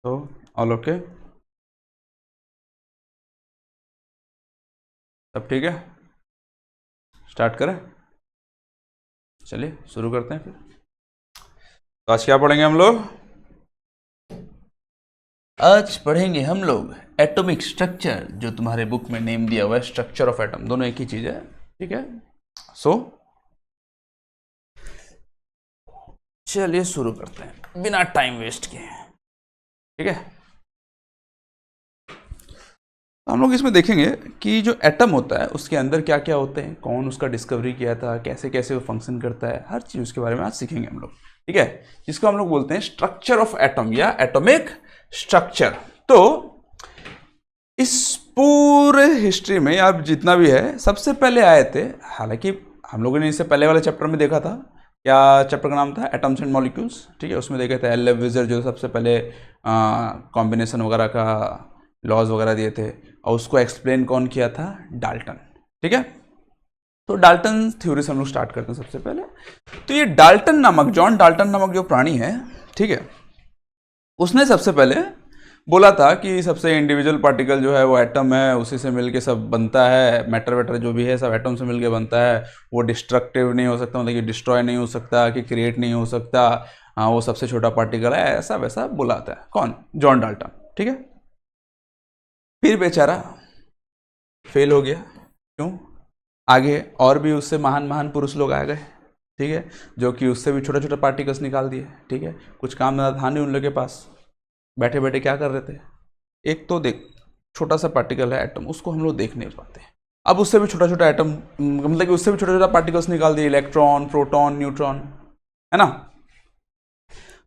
तो all okay, सब ठीक है, स्टार्ट करें। चलिए शुरू करते हैं फिर। तो आज क्या पढ़ेंगे हम लोग? आज पढ़ेंगे हम लोग एटॉमिक स्ट्रक्चर, जो तुम्हारे बुक में नेम दिया हुआ है स्ट्रक्चर ऑफ एटम, दोनों एक ही चीज है, ठीक है। सो चलिए शुरू करते हैं बिना टाइम वेस्ट किए, ठीक है। तो हम लोग इसमें देखेंगे कि जो एटम होता है उसके अंदर क्या क्या होते हैं, कौन उसका डिस्कवरी किया था, कैसे कैसे वो फंक्शन करता है, हर चीज़ उसके बारे में आज सीखेंगे हम लोग, ठीक है। जिसको हम लोग बोलते हैं स्ट्रक्चर ऑफ एटम या एटॉमिक स्ट्रक्चर। तो इस पूरे हिस्ट्री में आप जितना भी है सबसे पहले आए थे, हालांकि हम लोगों ने इससे पहले वाले चैप्टर में देखा था, क्या चैप्टर का नाम था? एटम्स एंड मॉलिक्यूल्स, ठीक है। उसमें देखे थे एल विजर जो सबसे पहले कॉम्बिनेशन वगैरह का लॉज वगैरह दिए थे, और उसको एक्सप्लेन कौन किया था? डाल्टन, ठीक है। तो डाल्टन थ्योरी से हम लोग स्टार्ट करते हैं सबसे पहले। तो ये डाल्टन नामक, जॉन डाल्टन नामक जो प्राणी है, ठीक है, उसने सबसे पहले बोला था कि सबसे इंडिविजुअल पार्टिकल जो है वो एटम है, उसी से मिलके सब बनता है, मैटर वेटर जो भी है सब एटम से मिलके बनता है, वो डिस्ट्रक्टिव नहीं हो सकता, मतलब कि डिस्ट्रॉय नहीं हो सकता, कि क्रिएट नहीं हो सकता, हाँ वो सबसे छोटा पार्टिकल है, ऐसा वैसा बुलाता है। कौन? जॉन डाल्टन, ठीक है। फिर बेचारा फेल हो गया। क्यों? आगे और भी उससे महान महान पुरुष लोग आ गए, ठीक है, जो कि उससे भी छोटा छोटा पार्टिकल्स निकाल दिए, ठीक है। कुछ काम धंधा था नहीं उन लोग के पास, बैठे बैठे क्या कर रहे थे? एक तो देख, छोटा सा पार्टिकल है एटम, उसको हम लोग देख नहीं पाते, अब उससे भी छोटा छोटा एटम, मतलब कि उससे भी छोटा छोटा पार्टिकल्स निकाल दिए, इलेक्ट्रॉन, प्रोटॉन, न्यूट्रॉन, है ना।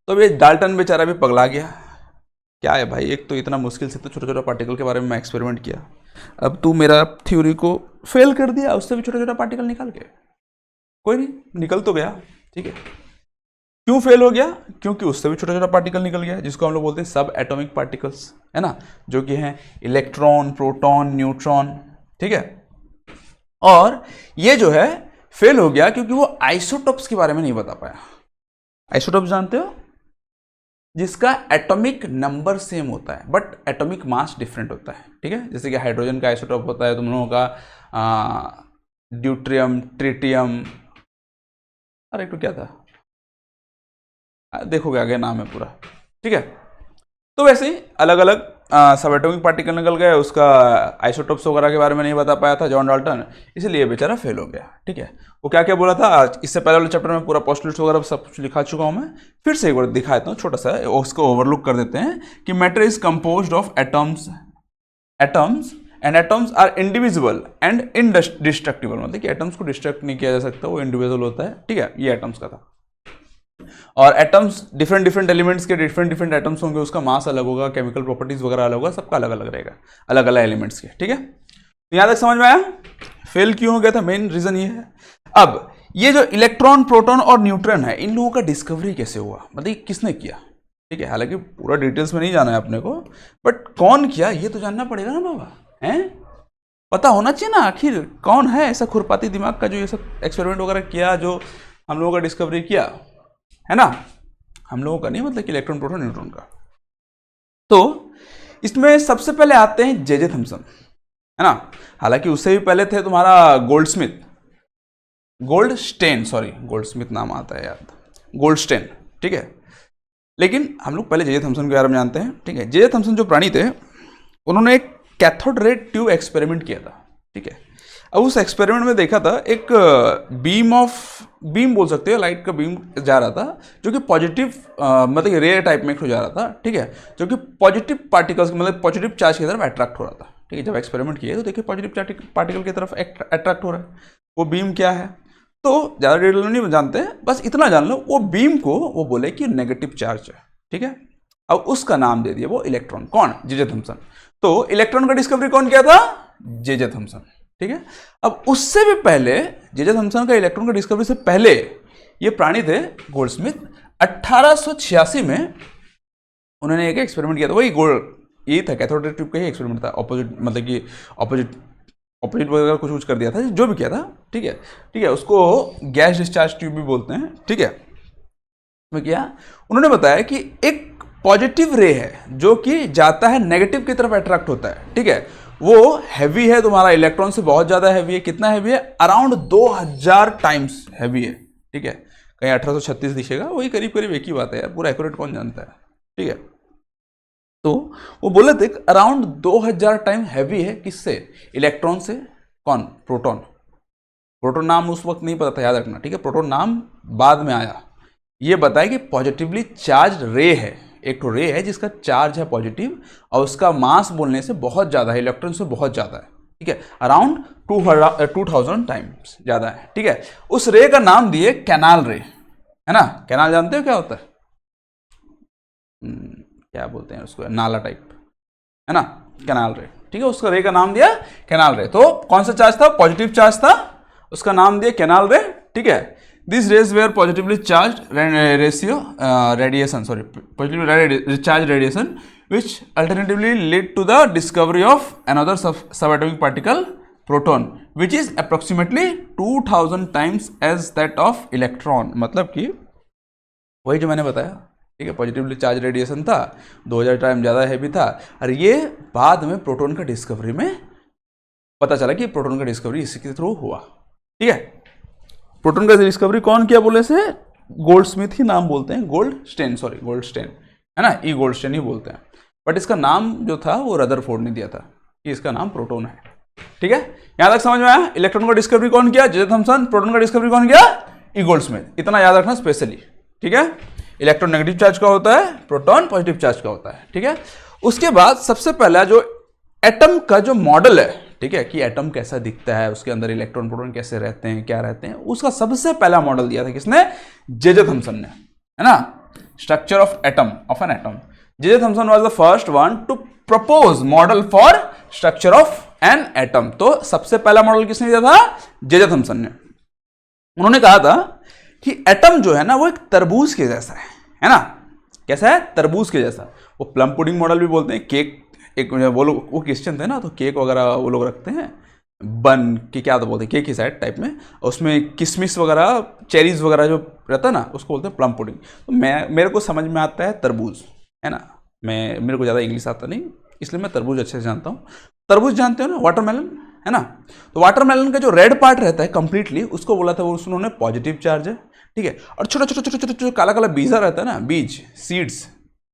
तो ये डाल्टन बेचारा भी पगला गया। क्या है भाई, एक तो इतना मुश्किल से तो छोटा छोटा पार्टिकल के बारे में मैं एक्सपेरिमेंट किया, अब तू मेरा थ्योरी को फेल कर दिया उससे भी छोटा छोटा पार्टिकल निकाल के। कोई नहीं, निकल तो गया, ठीक है। क्यों फेल हो गया? क्योंकि उससे भी छोटा छोटा पार्टिकल निकल गया, जिसको हम लोग बोलते हैं सब एटॉमिक पार्टिकल्स, है ना, जो कि हैं इलेक्ट्रॉन, प्रोटॉन, न्यूट्रॉन, ठीक है। और ये जो है फेल हो गया क्योंकि वो आइसोटोप्स के बारे में नहीं बता पाया। आइसोटोप्स जानते हो? जिसका एटॉमिक नंबर सेम होता है बट एटॉमिक मास डिफरेंट होता है, ठीक है। जैसे कि हाइड्रोजन का आइसोटोप होता है तुम लोगों का ड्यूट्रियम, ट्रिटियम, अरे तो क्या था, देखोगे आगे नाम है पूरा, ठीक है। तो वैसे ही अलग अलग सब एटॉमिक पार्टिकल निकल गए, उसका आइसोटोप्स वगैरह के बारे में नहीं बता पाया था जॉन डाल्टन, इसलिए बेचारा फेल हो गया, ठीक है। वो क्या क्या बोला था, इससे पहले वाले चैप्टर में पूरा पोस्टुलेट्स वगैरह सब कुछ लिखा चुका हूँ मैं, फिर से एक बार दिखा देता हूँ छोटा सा, उसको ओवरलुक कर देते हैं कि matter is composed of atoms, atoms and atoms are individual and indestructible, मतलब कि एटम्स को डिस्ट्रक्ट नहीं किया जा सकता, वो इंडिविजुअल होता है, ठीक है। ये एटम्स का था। और एटम्स डिफरेंट डिफरेंट एलिमेंट्स के डिफरेंट डिफरेंट एटम्स होंगे, उसका मास अलग होगा, केमिकल प्रॉपर्टीज वगैरह अलग होगा, सबका अलग अलग रहेगा, अलग अलग एलिमेंट्स के, ठीक है। तो यहां तक समझ में आया? फेल क्यों हो गया था, मेन रीजन ये है। अब ये जो इलेक्ट्रॉन, प्रोटॉन और न्यूट्रॉन है, इन लोगों का डिस्कवरी कैसे हुआ, मतलब किसने किया, ठीक है। हालांकि पूरा डिटेल्स में नहीं जाना है अपने को, बट कौन किया ये तो जानना पड़ेगा ना बाबा, हैं? पता होना चाहिए ना आखिर कौन है ऐसा खुरपाती दिमाग का जो ये सब एक्सपेरिमेंट वगैरह किया, जो हम लोगों का डिस्कवरी किया, है ना। हम लोगों का नहीं, मतलब कि इलेक्ट्रॉन, प्रोटॉन, न्यूट्रॉन का। तो इसमें सबसे पहले आते हैं जे थॉमसन, है ना। हालांकि उससे भी पहले थे तुम्हारा गोल्डस्मिथ, गोल्डस्टेन, सॉरी गोल्डस्मिथ नाम आता है याद, गोल्डस्टेन, ठीक है। लेकिन हम लोग पहले जे थॉमसन के बारे में जानते हैं, ठीक है। जे थॉमसन जो प्राणी थे, उन्होंने एक कैथोड रे ट्यूब एक्सपेरिमेंट किया था, ठीक है। अब उस एक्सपेरिमेंट में देखा था एक बीम बोल सकते हो, लाइट का बीम जा रहा था, जो कि पॉजिटिव मतलब रे टाइप में हो जा रहा था, ठीक है, जो कि पॉजिटिव पार्टिकल्स, मतलब पॉजिटिव चार्ज की तरफ अट्रैक्ट हो रहा था, ठीक है। जब एक्सपेरिमेंट किए तो देखिए पॉजिटिव पार्टिकल की तरफ अट्रैक्ट हो रहा है, वो बीम क्या है तो ज़्यादा डिटेल नहीं जानते हैं, बस इतना जान लो वो बीम को वो बोले कि नेगेटिव चार्ज है, ठीक है। अब उसका नाम दे दिया वो इलेक्ट्रॉन, कौन? J Thomson. तो इलेक्ट्रॉन का डिस्कवरी कौन किया था? जे थॉमसन, ठीक है। अब उससे भी पहले, जे थॉमसन का इलेक्ट्रॉन का डिस्कवरी से पहले ये प्राणी थे गोल्डस्मिथ, 1886 में उन्होंने एक एक्सपेरिमेंट किया था, वही ये था कैथोड रे ट्यूब का ही एक्सपेरिमेंट था, ऑपोजिट, मतलब कि ऑपोजिट वगैरह कुछ कर दिया था, जो भी किया था, ठीक है, ठीक है। उसको गैस डिस्चार्ज ट्यूब भी बोलते हैं, ठीक है। में किया, उन्होंने बताया कि एक पॉजिटिव रे है जो कि जाता है नेगेटिव की तरफ अट्रैक्ट होता है, ठीक है, वो हैवी है, तुम्हारा इलेक्ट्रॉन से बहुत ज्यादा हैवी है। कितना हैवी है? अराउंड 2000 टाइम्स हैवी है, ठीक है। कहीं 1836 दिखेगा, वही करीब करीब एक ही बात है यार, पूरा एक्यूरेट कौन जानता है, ठीक है। तो वो बोले थे अराउंड 2000 टाइम हैवी है, किससे? इलेक्ट्रॉन से। कौन? प्रोटॉन। प्रोटॉन नाम उस वक्त नहीं पता था, याद रखना, ठीक है, प्रोटॉन नाम बाद में आया। ये बताया कि पॉजिटिवली चार्ज रे है, एक तो रे है जिसका चार्ज है पॉजिटिव और उसका मास बोलने से बहुत ज़्यादा है, इलेक्ट्रॉन से बहुत ज़्यादा है, ठीक है, अराउंड 2000 टाइम्स ज़्यादा है, ठीक है। उस रे का नाम दिए कैनाल रे, है ना। कैनाल जानते हो क्या होता है? क्या बोलते हैं उसको, नाला टाइप, है ना, कैनाल रे, ठीक है। उसका रे का नाम दिया कैनाल रे। तो कौन सा चार्ज था? पॉजिटिव चार्ज था, उसका नाम दिया कैनाल रे, ठीक है। These rays were positively charged positively charged radiation, which alternatively led to the discovery of another subatomic particle, proton, which is approximately 2000 times as that of electron। मतलब कि वही जो मैंने बताया, ठीक है, पॉजिटिवली चार्ज रेडिएशन था, 2000 टाइम ज़्यादा हैवी था, और ये बाद में प्रोटॉन का डिस्कवरी में पता चला कि प्रोटॉन का डिस्कवरी इसी के थ्रू हुआ, ठीक है। प्रोटॉन का डिस्कवरी कौन किया बोले से? गोल्डस्मिथ ही नाम बोलते हैं, गोल्डस्टेन, है ना, ई गोल्डस्टेन ही बोलते हैं, बट इसका नाम जो था वो रदरफोर्ड ने दिया था कि इसका नाम प्रोटॉन है, ठीक है। यहां तक समझ में आया? इलेक्ट्रॉन का डिस्कवरी कौन किया? J Thomson. प्रोटॉन का डिस्कवरी कौन किया? ई गोल्डस्मिथ। इतना याद रखना स्पेशली, ठीक है। इलेक्ट्रॉन नेगेटिव चार्ज का होता है, प्रोटॉन पॉजिटिव चार्ज का होता है, ठीक है। उसके बाद सबसे पहला जो एटम का जो मॉडल है, ठीक है, कि एटम कैसा दिखता है, उसके अंदर इलेक्ट्रॉन प्रोटॉन कैसे रहते हैं, क्या रहते हैं, उसका सबसे पहला मॉडल दिया था किसने? जे थॉमसन ने, है ना। Structure of atom, of an atom. J Thomson was the first one two propose model for structure of an atom. तो सबसे पहला मॉडल किसने दिया था? जे थॉमसन ने। उन्होंने कहा था कि एटम जो है ना वो एक तरबूज के जैसा है ना। कैसा है? तरबूज के जैसा। वो प्लम पुडिंग मॉडल भी बोलते हैं, केक, एक वो लोग, वो क्रिश्चियन थे ना, तो केक वगैरह वो लोग रखते हैं, बन के क्या तो बोलते हैं, केक की साइड टाइप में, उसमें किशमिश वगैरह, चेरीज वगैरह जो रहता है ना, उसको बोलते हैं प्लम पुडिंग। तो मेरे को समझ में आता है तरबूज, है ना। मेरे को ज़्यादा इंग्लिश आता नहीं, इसलिए मैं तरबूज अच्छे से जानता हूँ। तरबूज जानते हो ना, वाटरमेलन, है ना। तो वाटरमेलन का जो रेड पार्ट रहता है कंप्लीटली, उसको बोला था, वो उन्होंने पॉजिटिव चार्ज है, ठीक है। और छोटा छोटा छोटा छोटा काला काला बीजा रहता है ना, बीज, सीड्स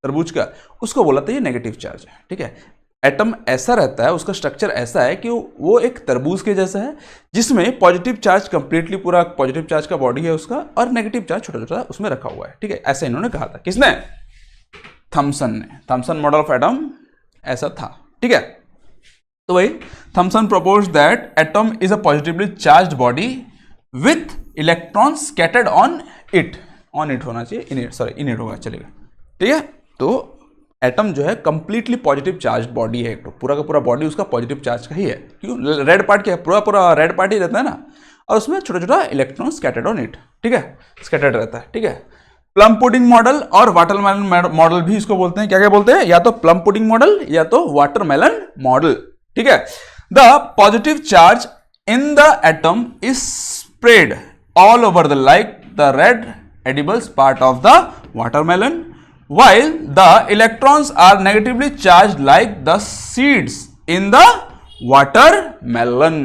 तरबूज का, उसको बोला था ये नेगेटिव चार्ज है, ठीक है। एटम ऐसा रहता है, उसका स्ट्रक्चर ऐसा है कि वो एक तरबूज के जैसा है, जिसमें पॉजिटिव चार्ज कंप्लीटली पूरा पॉजिटिव चार्ज का बॉडी है उसका, और नेगेटिव चार्ज छोटा छोटा उसमें रखा हुआ है, ठीक है। ऐसा इन्होंने कहा था। किसने? थॉमसन ने। थॉमसन मॉडल ऑफ एटम ऐसा था, ठीक है। तो वही Thomson propose that atom is a positively charged body with electron scattered on it होना चाहिए, इन इट होगा, चलेगा, ठीक है। तो एटम जो है कंप्लीटली पॉजिटिव चार्ज बॉडी है, तो पूरा का पूरा बॉडी उसका पॉजिटिव चार्ज का ही है, क्यों? रेड पार्ट क्या है? पूरा रेड पार्ट ही रहता है ना, और उसमें छोटा छोटा इलेक्ट्रॉन स्कैटर्ड ऑन इट, ठीक है, स्कैटर्ड रहता है, ठीक है। प्लम पुडिंग मॉडल और वाटरमेलन मॉडल भी इसको बोलते हैं। क्या क्या बोलते हैं? या तो प्लम पुडिंग मॉडल या तो वाटरमेलन मॉडल, ठीक है। The positive charge in the atom is spread all over the like the red edibles part of the watermelon, while the electrons are negatively charged like the seeds in the watermelon।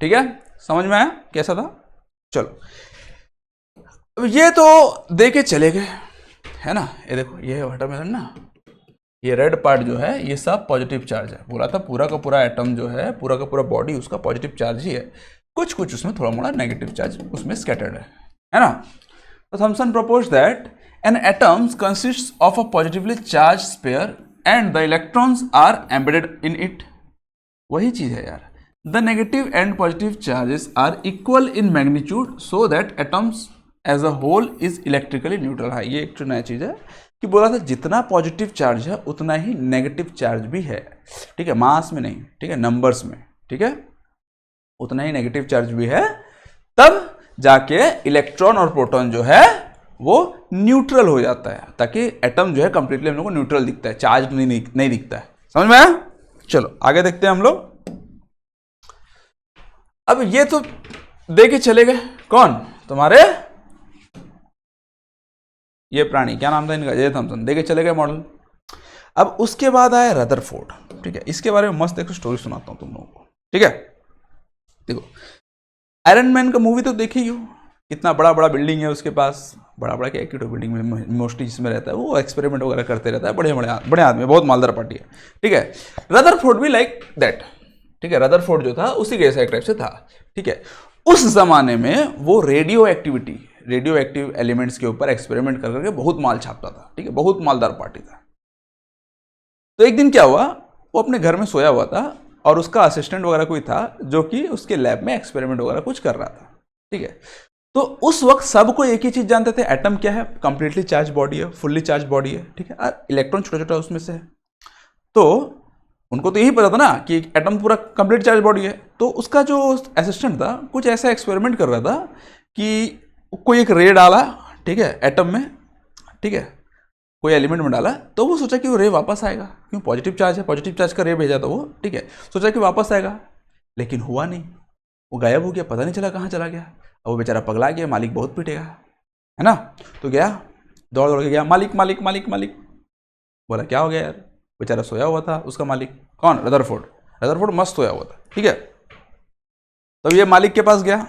ठीक है, समझ में आया कैसा था? चलो ये तो देके चले गए, है ना। ये देखो, ये है वाटरमेलन ना, ये रेड पार्ट जो है ये सब पॉजिटिव चार्ज है। बोला था पूरा का पूरा एटम जो है, पूरा का पूरा बॉडी उसका पॉजिटिव चार्ज ही है, कुछ कुछ उसमें थोड़ा मोड़ा नेगेटिव चार्ज उसमें स्कैटर्ड है ना। तो Thompson proposed that an atom consists of a positively charged sphere and the electrons are embedded in it। वही चीज है यार। The negative and positive charges are equal in magnitude so that atoms as a whole is electrically neutral। हाँ, ये एक नया चीज है कि बोला था जितना पॉजिटिव चार्ज है उतना ही नेगेटिव चार्ज भी है, ठीक है, मास में नहीं, ठीक है, नंबर्स में, ठीक है, उतना ही नेगेटिव चार्ज भी है। तब जाके इलेक्ट्रॉन और प्रोटॉन जो है वो न्यूट्रल हो जाता है, ताकि एटम जो है कंप्लीटली हम लोग को न्यूट्रल दिखता है, चार्ज नहीं दिखता है। समझ में आया? चलो आगे देखते हैं हम लोग। अब ये तो देके चले गए कौन? तुम्हारे ये प्राणी, क्या नाम था इनका? J Thomson. देके चले गए मॉडल, अब उसके बाद आया रदरफोर्ड, ठीक है। इसके बारे में मस्त एक स्टोरी सुनाता हूँ तुम लोगों को, ठीक है। देखो, आयरन मैन का मूवी तो देखे ही हो, कितना बड़ा बड़ा बिल्डिंग है उसके पास, बड़ा बड़ा क्या एक बिल्डिंग में मोस्टली जिसमें रहता है, वो एक्सपेरिमेंट वगैरह करते रहता है, बड़े बड़े आदमी, बहुत मालदार पार्टी है, ठीक है। रदरफोर्ड भी लाइक दैट, ठीक है। रदरफोर्ड जो था उसी के ऐसा टाइप से था, ठीक है। उस जमाने में वो रेडियो एक्टिव एलिमेंट्स के ऊपर एक्सपेरिमेंट कर करके बहुत माल छापता था, ठीक है, बहुत मालदार पार्टी था। तो एक दिन क्या हुआ, वो अपने घर में सोया हुआ था और उसका असिस्टेंट वगैरह कोई था जो कि उसके लैब में एक्सपेरिमेंट वगैरह कुछ कर रहा था, ठीक है। तो उस वक्त सबको एक ही चीज जानते थे, एटम क्या है, कंप्लीटली चार्ज बॉडी है, फुल्ली चार्ज बॉडी है, ठीक है, और इलेक्ट्रॉन छोटा छोटा उसमें से है। तो उनको तो यही पता था ना कि एटम पूरा कंप्लीट चार्ज बॉडी है। तो उसका जो असिस्टेंट था कुछ ऐसा एक्सपेरिमेंट कर रहा था कि कोई एक रे डाला, ठीक है, एटम में, ठीक है, कोई एलिमेंट में डाला, तो वो सोचा कि वो रे वापस आएगा, क्यों, पॉजिटिव चार्ज है, पॉजिटिव चार्ज का रे भेजा था वो, ठीक है, सोचा कि वापस आएगा, लेकिन हुआ नहीं, वो गायब हो गया, पता नहीं चला कहाँ चला गया। अब वो बेचारा पगला गया, मालिक बहुत पीटेगा, है ना। तो गया, दौड़ दौड़ के गया, मालिक मालिक मालिक मालिक। बोला क्या हो गया यार, बेचारा सोया हुआ था उसका मालिक, कौन, रदरफोर्ड मस्त सोया हुआ था, ठीक है। तब ये मालिक के पास गया,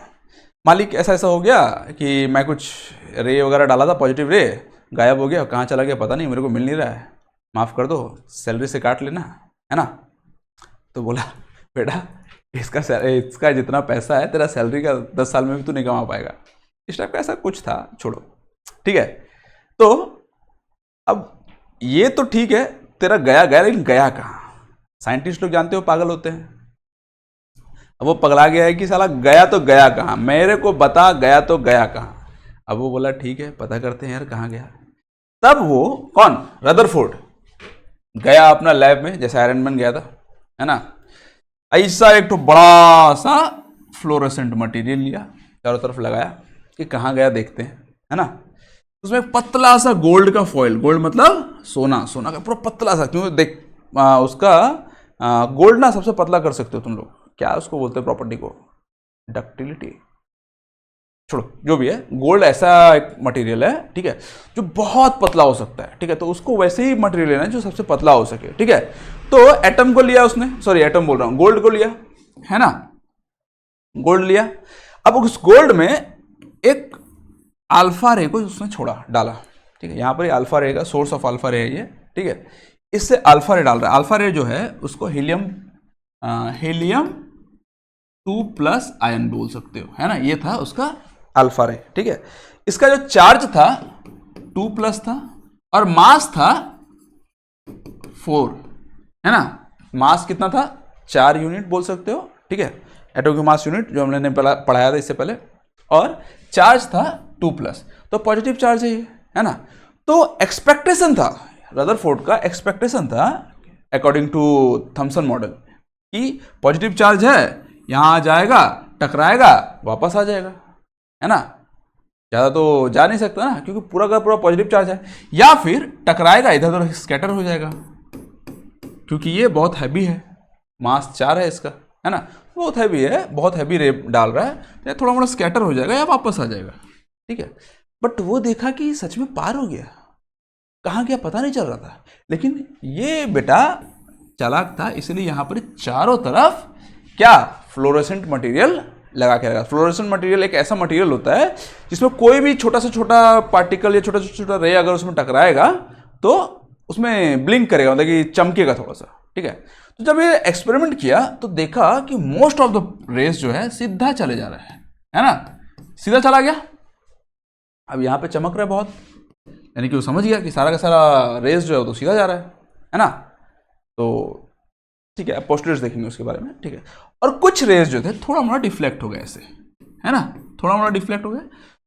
मालिक ऐसा ऐसा हो गया कि मैं कुछ रे वगैरह डाला था, पॉजिटिव रे, गायब हो गया, कहाँ चला गया पता नहीं, मेरे को मिल नहीं रहा है, माफ़ कर दो, सैलरी से काट लेना, है ना। तो बोला बेटा इसका जितना पैसा है तेरा सैलरी का 10 साल में भी तू नहीं कमा पाएगा, इस टाइप का ऐसा कुछ था, छोड़ो, ठीक है। तो अब ये तो ठीक है, तेरा गया गया, लेकिन गया कहाँ, साइंटिस्ट लोग जानते हो पागल होते हैं। अब वो पगला गया है कि साला गया तो गया कहाँ, मेरे को बता, गया तो गया कहाँ। अब वो बोला ठीक है पता करते हैं यार कहाँ गया। तब वो कौन, रदरफोर्ड गया अपना लैब में, जैसे आयरन मैन गया था, है ना, ऐसा एक तो बड़ा सा फ्लोरोसेंट मटेरियल लिया, चारों तरफ लगाया कि कहाँ गया देखते हैं, है ना। उसमें एक पतला सा गोल्ड का फॉइल, गोल्ड मतलब सोना का पूरा पतला सा, क्यों देख उसका गोल्ड ना सबसे पतला कर सकते हो तुम लोग, क्या उसको बोलते हैं प्रॉपर्टी को, डक्टिलिटी, छोड़ो जो भी है, गोल्ड ऐसा एक मटेरियल है, ठीक है, जो बहुत पतला हो सकता है, ठीक है। तो उसको वैसे ही मटेरियल लेना है जो सबसे पतला हो सके, ठीक है। तो एटम को लिया उसने, सॉरी एटम बोल रहा हूं, गोल्ड को लिया, है ना, गोल्ड लिया। अब उस गोल्ड में एक अल्फा रे को उसने छोड़ा, डाला, ठीक है, यहां पर अल्फा रे का सोर्स ऑफ अल्फा रे है ये, ठीक है। इससे अल्फा रे डाल रहा है, अल्फा रे जो है उसको हीलियम 2+ आयन बोल सकते हो, है ना, ये था उसका अल्फा रे, ठीक है। इसका जो चार्ज था 2+ था और मास था 4, है ना, मास कितना था, 4 यूनिट बोल सकते हो, ठीक है, एटॉमिक मास यूनिट जो हमने पढ़ाया था इससे पहले, और चार्ज था 2+, तो पॉजिटिव चार्ज है ये, है ना। तो एक्सपेक्टेशन था, रदरफोर्ड का एक्सपेक्टेशन था अकॉर्डिंग टू थॉमसन मॉडल कि पॉजिटिव चार्ज है, यहां जाएगा, टकराएगा, वापस आ जाएगा, है ना, ज़्यादा तो जा नहीं सकता ना, क्योंकि पूरा का पूरा पॉजिटिव चार्ज है, या फिर टकराएगा, इधर उधर स्कैटर हो जाएगा, क्योंकि ये बहुत हैवी है, मास 4 है इसका, है ना, बहुत हैवी है, बहुत हैवी रे डाल रहा है, तो थोड़ा मोड़ा स्कैटर हो जाएगा या वापस आ जाएगा, ठीक है। बट वो देखा कि सच में पार हो गया, कहाँ गया पता नहीं चल रहा था, लेकिन ये बेटा चालाक था, इसलिए यहाँ पर चारों तरफ क्या, फ्लोरोसेंट मटेरियल लगा के रखा। फ्लोरोसेंट मटेरियल एक ऐसा मटेरियल होता है जिसमें कोई भी छोटा से छोटा पार्टिकल या छोटा से छोटा रे अगर उसमें टकराएगा तो उसमें ब्लिंक करेगा, मतलब कि चमकेगा थोड़ा सा, ठीक है। तो जब ये एक्सपेरिमेंट किया तो देखा कि मोस्ट ऑफ द रेस जो है सीधा चले जा रहा है ना, सीधा चला गया। अब यहाँ पे चमक रहा है बहुत, यानी कि वो समझ गया कि सारा का सारा रेस जो है वो तो सीधा जा रहा है ना। तो ठीक है, पोस्टर्स देखेंगे उसके बारे में, ठीक है। और कुछ रेस जो थे थोड़ा मोड़ा डिफ्लेक्ट हो गए ऐसे, है ना, थोड़ा मोड़ा डिफ्लेक्ट हो गए,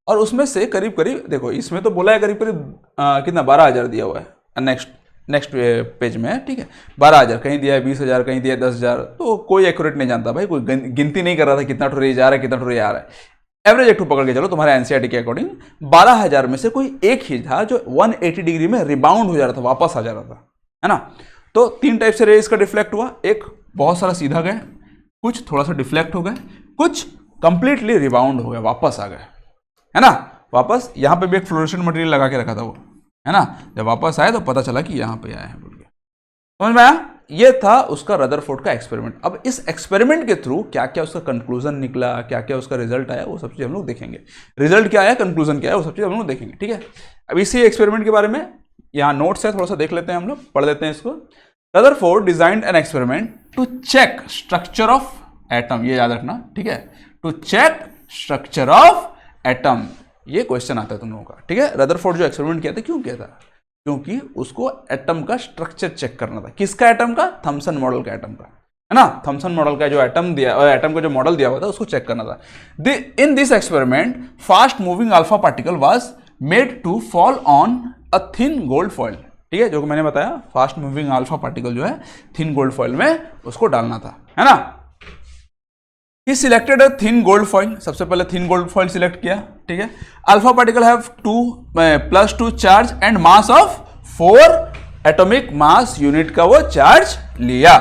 और उसमें से करीब करीब देखो, इसमें तो बोला है करीब करीब कितना 12,000 दिया हुआ है नेक्स्ट पेज में, ठीक है, 12,000 कहीं दिया है, 20,000 कहीं दिया है, 10,000, तो कोई एक्यूरेट नहीं जानता भाई, कोई गिनती नहीं कर रहा था कितना ठो रेज आ रहा है, कितना ठो रेज आ रहा है। एवरेज एक ठो पकड़ के चलो तुम्हारे एनसीईआरटी के अकॉर्डिंग, 12,000 में से कोई एक ही था जो 180 डिग्री में रिबाउंड हो जा रहा था, वापस आ जा रहा था, है ना। तो 3 टाइप से रेज का डिफ्लेक्ट हुआ, एक बहुत सारा सीधा गए, कुछ थोड़ा सा डिफ्लेक्ट हो गए, कुछ कंप्लीटली रिबाउंड हो गए, वापस आ गए, है ना। वापस यहाँ पे भी एक फ्लोरोसेंट मटेरियल लगा के रखा था वो, है ना, जब वापस आए तो पता चला कि यहाँ पे आए हैं बोल के, समझ में आया? ये था उसका रदरफोर्ड का एक्सपेरिमेंट। अब इस एक्सपेरिमेंट के थ्रू क्या क्या उसका कंक्लूजन निकला, क्या क्या उसका रिजल्ट आया, वो सब चीज हम लोग देखेंगे। रिजल्ट क्या आया, कंक्लूजन क्या है, वो सब चीज हम लोग देखेंगे। ठीक है, अब इसी एक्सपेरिमेंट के बारे में यहाँ नोट्स है, थोड़ा सा देख लेते हैं हम लोग, पढ़ लेते हैं इसको। Rutherford designed an experiment to check structure of atom, ये याद रखना। ठीक है, to check structure of atom, ये क्वेश्चन आता है तुम लोगों का। ठीक है, रदरफोर्ड जो एक्सपेरिमेंट किया था, क्यों किया था? क्योंकि उसको एटम का स्ट्रक्चर चेक करना था। किसका एटम का? थॉमसन मॉडल का एटम का, है ना। थॉमसन मॉडल का जो एटम दिया, एटम का जो मॉडल दिया हुआ था, उसको चेक करना था। In this experiment fast moving alpha particle was made to fall on a thin gold foil. ठीक है, जो कि मैंने बताया, फास्ट मूविंग अल्फा पार्टिकल जो है थिन गोल्ड फॉइल में उसको डालना था, है ना। He selected a thin gold foil, सबसे पहले thin gold foil सिलेक्ट किया। ठीक है, alpha particle have +2 charge and mass of 4 atomic mass unit का वो चार्ज लिया।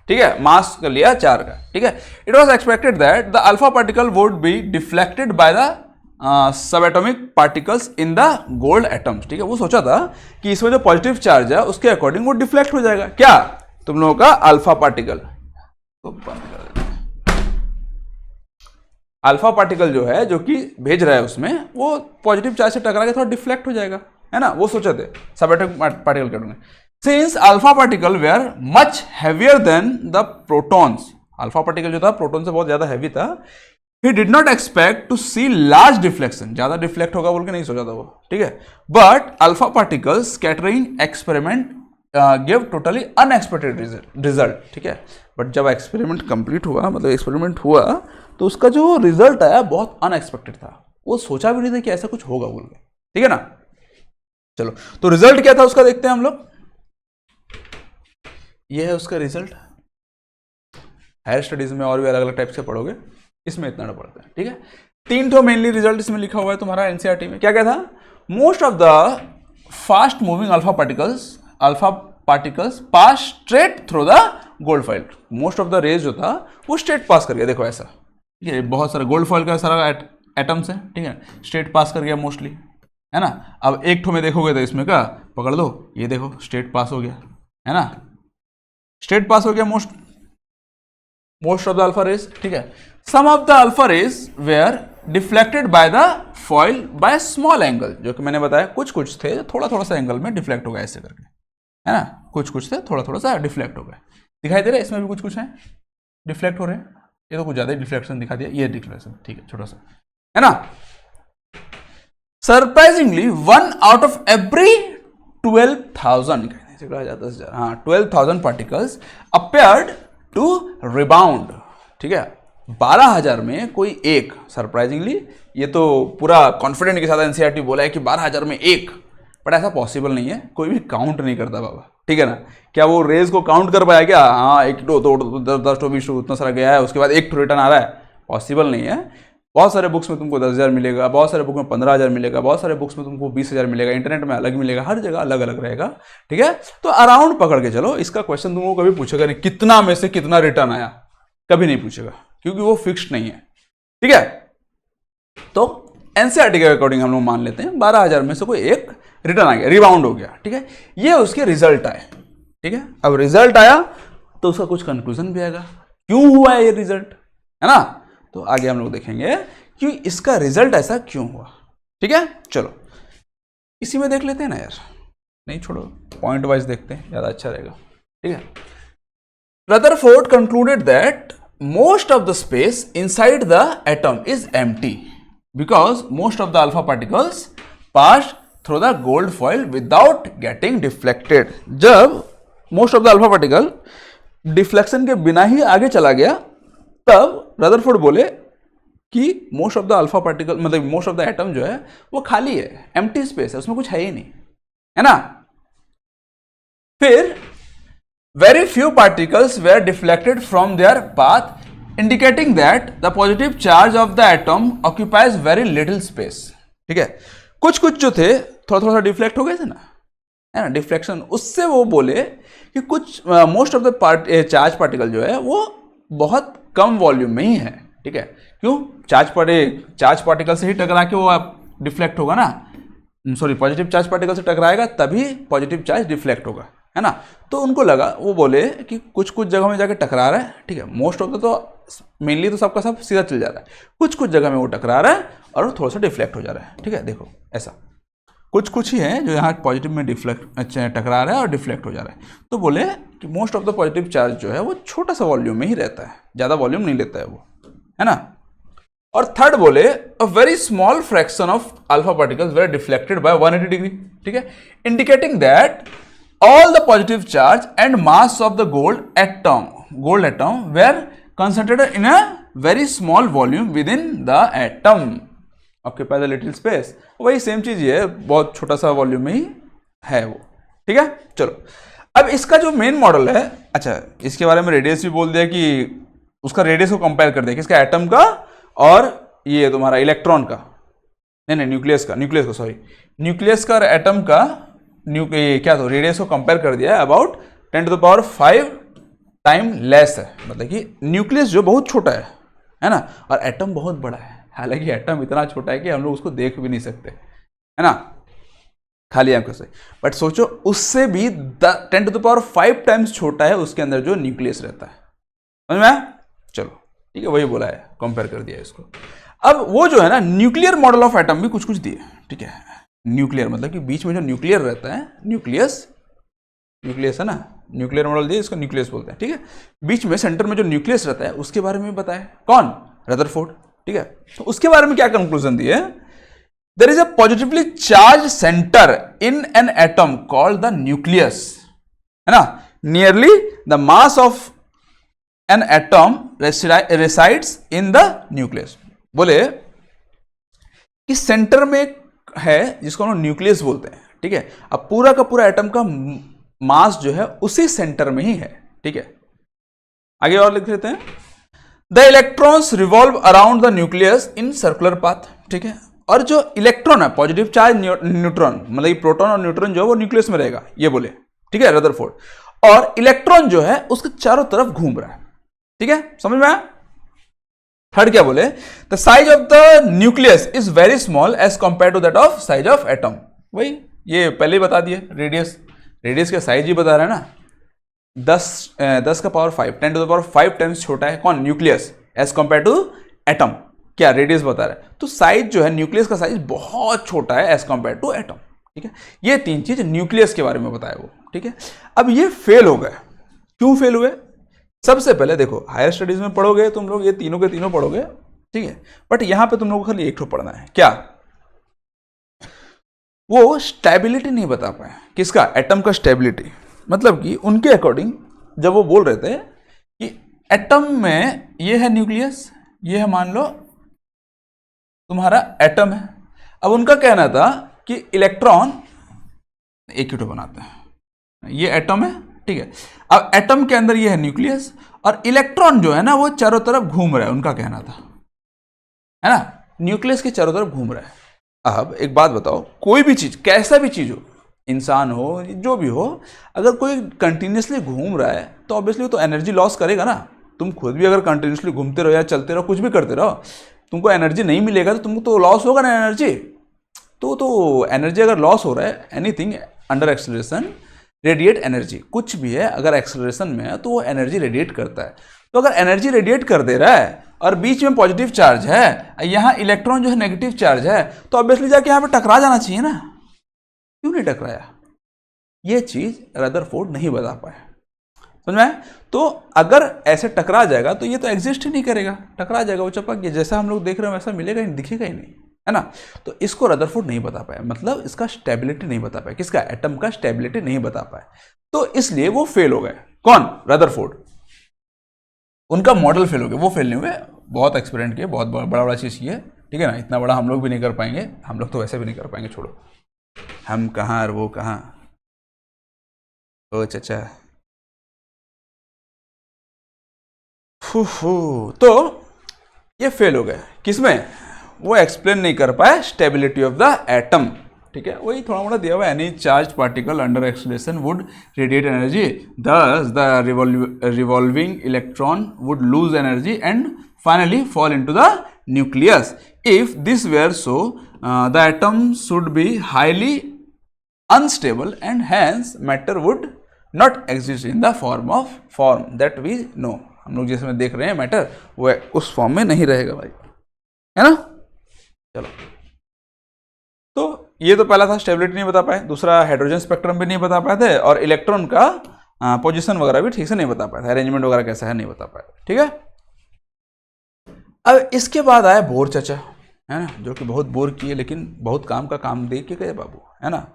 ठीक है, मास का लिया 4 का। ठीक है, it was expected that the alpha particle would be deflected by the sub atomic particles in the gold atoms. ठीक है, वो सोचा था कि इसमें जो पॉजिटिव चार्ज है उसके अकॉर्डिंग वो डिफ्लेक्ट हो जाएगा। क्या? तुम लोगों का अल्फा पार्टिकल, तो बंद कर देते हैं। अल्फा पार्टिकल जो है, जो कि भेज रहा है उसमें, वो पॉजिटिव चार्ज से टकरा के थोड़ा डिफ्लेक्ट हो जाएगा, है ना, वो सोचे थे सब एटॉमिक पार्टिकल के में। Since alpha particle were much heavier than the protons, alpha particle जो था प्रोटॉन से बहुत ज्यादा हैवी था, he did not expect to see large deflection, ज्यादा डिफ्लेक्ट होगा बोल के नहीं सोचा था वो। ठीक है, but alpha particle scattering experiment give totally unexpected result. ठीक है, बट जब एक्सपेरिमेंट कंप्लीट हुआ, मतलब एक्सपेरिमेंट हुआ, तो उसका जो रिजल्ट आया बहुत अनएक्सपेक्टेड था। वो सोचा भी नहीं था कि ऐसा कुछ होगा बोल के। ठीक है ना, चलो तो रिजल्ट क्या था उसका देखते हैं हम लोग। ये है उसका रिजल्ट। हायर स्टडीज में और भी अलग अलग टाइप से पढ़ोगे, इसमें इतना ना पढ़ते हैं। ठीक है, 3 तो मेनली रिजल्ट इसमें लिखा हुआ है तुम्हारा एनसीईआरटी में। क्या क्या था? Most of the fast moving alpha particles pass straight through the gold foil. Most of the rays जो था वो स्ट्रेट पास कर गया, देखो ऐसा। ठीक है, बहुत सारा गोल्ड फॉइल का सारा एटम्स है। ठीक है, स्ट्रेट पास कर गया मोस्टली, है ना। अब एक ठो में देखोगे तो इसमें का पकड़ लो, ये देखो स्ट्रेट पास हो गया, है ना, स्ट्रेट पास हो गया most of the alpha rays. ठीक है, some of the alpha rays were deflected by the foil by small angle, जो कि मैंने बताया कुछ थे थोड़ा थोड़ा सा एंगल में डिफ्लेक्ट हो गया ऐसे करके, है ना, कुछ थे थोड़ा थोड़ा सा डिफ्लेक्ट हो गया। दिखाई दे रहा है, इसमें भी कुछ है डिफ्लेक्ट हो रहे हैं। ये तो कुछ ज्यादा ही डिफ्लेक्शन दिखा दिया, ये डिफ्लेक्शन, ठीक है, छोटा सा, है ना। सरप्राइजिंगली 1 आउट ऑफ एवरी 12,000, कहा जाता है, हाँ, 12,000 पार्टिकल्स अपेयर्ड टू रिबाउंड। ठीक है, 12,000 में कोई एक, सरप्राइजिंगली, ये तो पूरा कॉन्फिडेंट के साथ एनसीईआरटी बोला है कि 12,000 में एक, बट ऐसा पॉसिबल नहीं है, कोई भी काउंट नहीं करता बाबा। ठीक है ना, क्या वो रेज को काउंट कर पाया क्या? हाँ, 1 2 10 20 उतना सारा गया है, उसके बाद एक रिटर्न आ रहा है, पॉसिबल नहीं है। बहुत सारे बुक्स में तुमको 10,000 मिलेगा, बहुत सारे बुक में 15,000 मिलेगा, बहुत सारे बुक्स में तुमको 20,000 मिलेगा, इंटरनेट में अलग मिलेगा, हर जगह अलग अलग रहेगा। ठीक है, तो अराउंड पकड़ के चलो। इसका क्वेश्चन तुमको कभी पूछेगा नहीं कितना में से कितना रिटर्न आया, कभी नहीं पूछेगा, क्योंकि वो फिक्स्ड नहीं है। ठीक है, तो एनसीईआरटी के अकॉर्डिंग हम लोग मान लेते हैं 12,000 में से कोई एक रिटर्न आ गया, रिबाउंड हो गया। ठीक है, ये उसके रिजल्ट आए। ठीक है, अब रिजल्ट आया तो उसका कुछ कंक्लूजन भी आएगा, क्यों हुआ ये रिजल्ट, है ना। तो आगे हम लोग देखेंगे कि इसका रिजल्ट ऐसा क्यों हुआ। ठीक है, चलो इसी में देख लेते हैं ना यार, नहीं छोड़ो, पॉइंट वाइज देखते हैं, ज्यादा अच्छा रहेगा। ठीक है, Rutherford concluded that most of the space inside the atom is empty because most of the alpha particles pass through the gold foil without getting deflected. जब most of the alpha particle deflection के बिना ही आगे चला गया, तब Rutherford बोले कि most of the alpha particle, मतलब मोस्ट ऑफ द एटम जो है वो खाली है, एम्प्टी स्पेस है, उसमें कुछ है ही नहीं, है ना। फिर very few particles were deflected from their path indicating that the positive charge of the atom occupies very little space. ठीक है, कुछ जो थे थोड़ा थोड़ा डिफ्लेक्ट हो गए थे ना, है ना, डिफ्लेक्शन, उससे वो बोले कि कुछ most of the charge particle जो है वो बहुत कम वॉल्यूम में ही है। ठीक है, क्यों? चार्ज पार्टिकल से ही टकरा के वो डिफ्लेक्ट होगा ना, सॉरी, पॉजिटिव चार्ज पार्टिकल से टकराएगा तभी पॉजिटिव चार्ज डिफ्लेक्ट होगा। है ना। तो उनको लगा, वो बोले कि कुछ कुछ जगह में जाके टकरा रहा है, ठीक है, मोस्ट ऑफ द तो मेनली तो सबका सब सीधा चल जा रहा है, कुछ कुछ जगह में वो टकरा रहा है और वो थोड़ा सा डिफ्लेक्ट हो जा रहा है, ठीक है। देखो ऐसा कुछ कुछ ही है जो यहाँ पॉजिटिव में डिफ्लेक्ट टकरा रहा है और डिफ्लेक्ट हो जा रहा है। तो बोले कि most of the positive charge जो है वो छोटा सा वॉल्यूम में ही रहता है, ज़्यादा वॉल्यूम नहीं लेता है वो, है ना। और थर्ड बोले a very small fraction of alpha particles were deflected by 180 degree, ठीक है, indicating that all the positive charge and mass of the gold atom were concentrated in a very small volume within the atom occupy the little space। वही same चीज ही है, बहुत छोटा सा volume में ही है वो, ठीक है। चलो अब इसका जो मेन मॉडल है, अच्छा इसके बारे में रेडियस भी बोल दिया कि उसका रेडियस को कंपेयर कर दिया किसका, एटम का और ये तुम्हारा इलेक्ट्रॉन का, नहीं न्यूक्लियस का एटम का क्या तो रेडियस को कंपेयर कर दिया है अबाउट 10⁵ टाइम लेस है, मतलब कि न्यूक्लियस जो बहुत छोटा है ना, और एटम बहुत बड़ा है। हालांकि एटम इतना छोटा है कि हम लोग उसको देख भी नहीं सकते, है ना, खाली आंखों से, बट सोचो उससे भी 10⁵ टाइम्स छोटा है उसके अंदर जो न्यूक्लियस रहता है, समझ में आया? चलो ठीक है, वही बोला है, कंपेयर कर दिया इसको। अब वो जो है ना न्यूक्लियर मॉडल ऑफ एटम भी कुछ कुछ दिए, ठीक है। न्यूक्लियर मतलब कि बीच में जो न्यूक्लियर रहता है, न्यूक्लियस है ना, न्यूक्लियर मॉडल दिए, इसको न्यूक्लियस बोलते हैं, ठीक है। बीच में सेंटर में जो न्यूक्लियस रहता है उसके बारे में बताया, कौन, रदरफोर्ड, ठीक है। तो उसके बारे में क्या कंक्लूजन दिए, there is a positively charge centre in an atom called the nucleus, है ना, nearly the mass of an atom resides in the nucleus. बोले कि सेंटर में है जिसको हम न्यूक्लियस बोलते हैं, ठीक है। अब पूरा का पूरा एटम का मास जो है उसी सेंटर में ही है, ठीक है। आगे और लिख लेते हैं, the electrons revolve around the nucleus in circular path, ठीक है। और जो इलेक्ट्रॉन है, पॉजिटिव चार्ज न्यूट्रॉन, मतलब प्रोटॉन और न्यूट्रॉन जो है वो न्यूक्लियस में रहेगा, ये बोले, ठीक है, रदरफोर्ड। और इलेक्ट्रॉन जो है उसके चारों तरफ घूम रहा है, ठीक है, समझ में आया? थर्ड क्या बोले, the size of the nucleus is very small as compare to that of size of atom. वही ये पहले ही बता दिए, रेडियस का साइज ही बता रहा है ना, 10⁵ 10⁵ टाइम्स छोटा है कौन, nucleus, as compare to atom, क्या रेडियस बता रहा है। तो साइज जो है न्यूक्लियस का साइज बहुत छोटा है एज कंपेयर टू एटम, ठीक है। ये तीन चीज न्यूक्लियस के बारे में बताया वो, ठीक है। अब ये फेल हो गए, क्यों फेल हुए? सबसे पहले देखो, हायर स्टडीज में पढ़ोगे तुम लोग ये तीनों के तीनों पढ़ोगे, ठीक है, बट यहां पे तुम लोग को खाली एक ठो पढ़ना है, क्या, वो स्टेबिलिटी नहीं बता पाए, किसका, एटम का स्टेबिलिटी। मतलब कि उनके अकॉर्डिंग जब वो बोल रहे थे कि एटम में ये है न्यूक्लियस, ये है मान लो तुम्हारा एटम है। अब उनका कहना था कि इलेक्ट्रॉन एक ही ठो बनाते हैं, ये एटम है, ठीक है। अब एटम के अंदर ये है न्यूक्लियस और इलेक्ट्रॉन जो है ना वो चारों तरफ घूम रहा है, उनका कहना था, है ना, न्यूक्लियस के चारों तरफ घूम रहा है। अब एक बात बताओ, कोई भी चीज, कैसा भी चीज हो, इंसान हो जो भी हो, अगर कोई कंटिन्यूसली घूम रहा है तो ऑब्वियसली वो तो एनर्जी लॉस करेगा ना। तुम खुद भी अगर कंटिन्यूसली घूमते रहो या चलते रहो, कुछ भी करते रहो, तुमको एनर्जी नहीं मिलेगा तो तुमको तो लॉस होगा ना एनर्जी। तो एनर्जी अगर लॉस हो रहा है, anything under acceleration radiate energy, कुछ भी है अगर एक्सेलरेशन में है तो वो एनर्जी रेडिएट करता है। तो अगर एनर्जी रेडिएट कर दे रहा है और बीच में पॉजिटिव चार्ज है, यहाँ इलेक्ट्रॉन जो है नेगेटिव चार्ज है, तो ऑब्वियसली जाके यहाँ पे टकरा जाना चाहिए ना, क्यों नहीं टकराया? ये चीज रदरफोर्ड नहीं बता पाए, समझ में? तो अगर ऐसे टकरा जाएगा तो ये तो एग्जिस्ट ही नहीं करेगा, टकरा जाएगा, वो चपक गया, जैसा हम लोग देख रहे हैं वैसा मिलेगा ही, दिखेगा ही नहीं, है ना। तो इसको रदरफोर्ड नहीं बता पाया, मतलब इसका स्टेबिलिटी नहीं बता पाया, किसका, एटम का स्टेबिलिटी नहीं बता पाया, तो इसलिए वो फेल हो गए। कौन, रदरफोर्ड, उनका मॉडल फेल हो गया, वो फेल नहीं हुए, बहुत एक्सपेरिमेंट किए, बहुत बड़ा चीज किए, ठीक है ना। इतना बड़ा हम लोग भी नहीं कर पाएंगे, हम लोग तो वैसे भी नहीं कर पाएंगे, छोड़ो, हम कहाँ और वो कहाँ, ओ चाचा। तो ये फेल हो गए, किसमें, वो एक्सप्लेन नहीं कर पाए स्टेबिलिटी ऑफ द एटम, ठीक है। वही थोड़ा मोड़ा दिया हुआ, any charge particle under acceleration would radiate energy, thus the revolving electron would lose energy and finally fall into the nucleus. If this were so the atom should be highly unstable and hence matter would not exist in the form that we know. हम लोग जैसे में देख रहे हैं matter, वो उस form में नहीं रहेगा भाई, है ना। चलो, तो ये तो पहला था, स्टेबिलिटी नहीं बता पाए। दूसरा, हाइड्रोजन स्पेक्ट्रम भी नहीं बता पाए थे, और इलेक्ट्रॉन का पोजीशन वगैरह भी ठीक से नहीं बता पाया था, अरेंजमेंट वगैरह कैसा है नहीं बता पाया, ठीक है। अब इसके बाद आया बोर चचा, है ना, जो कि बहुत बोर किए लेकिन बहुत काम का काम दे के गए बाबू, है ना।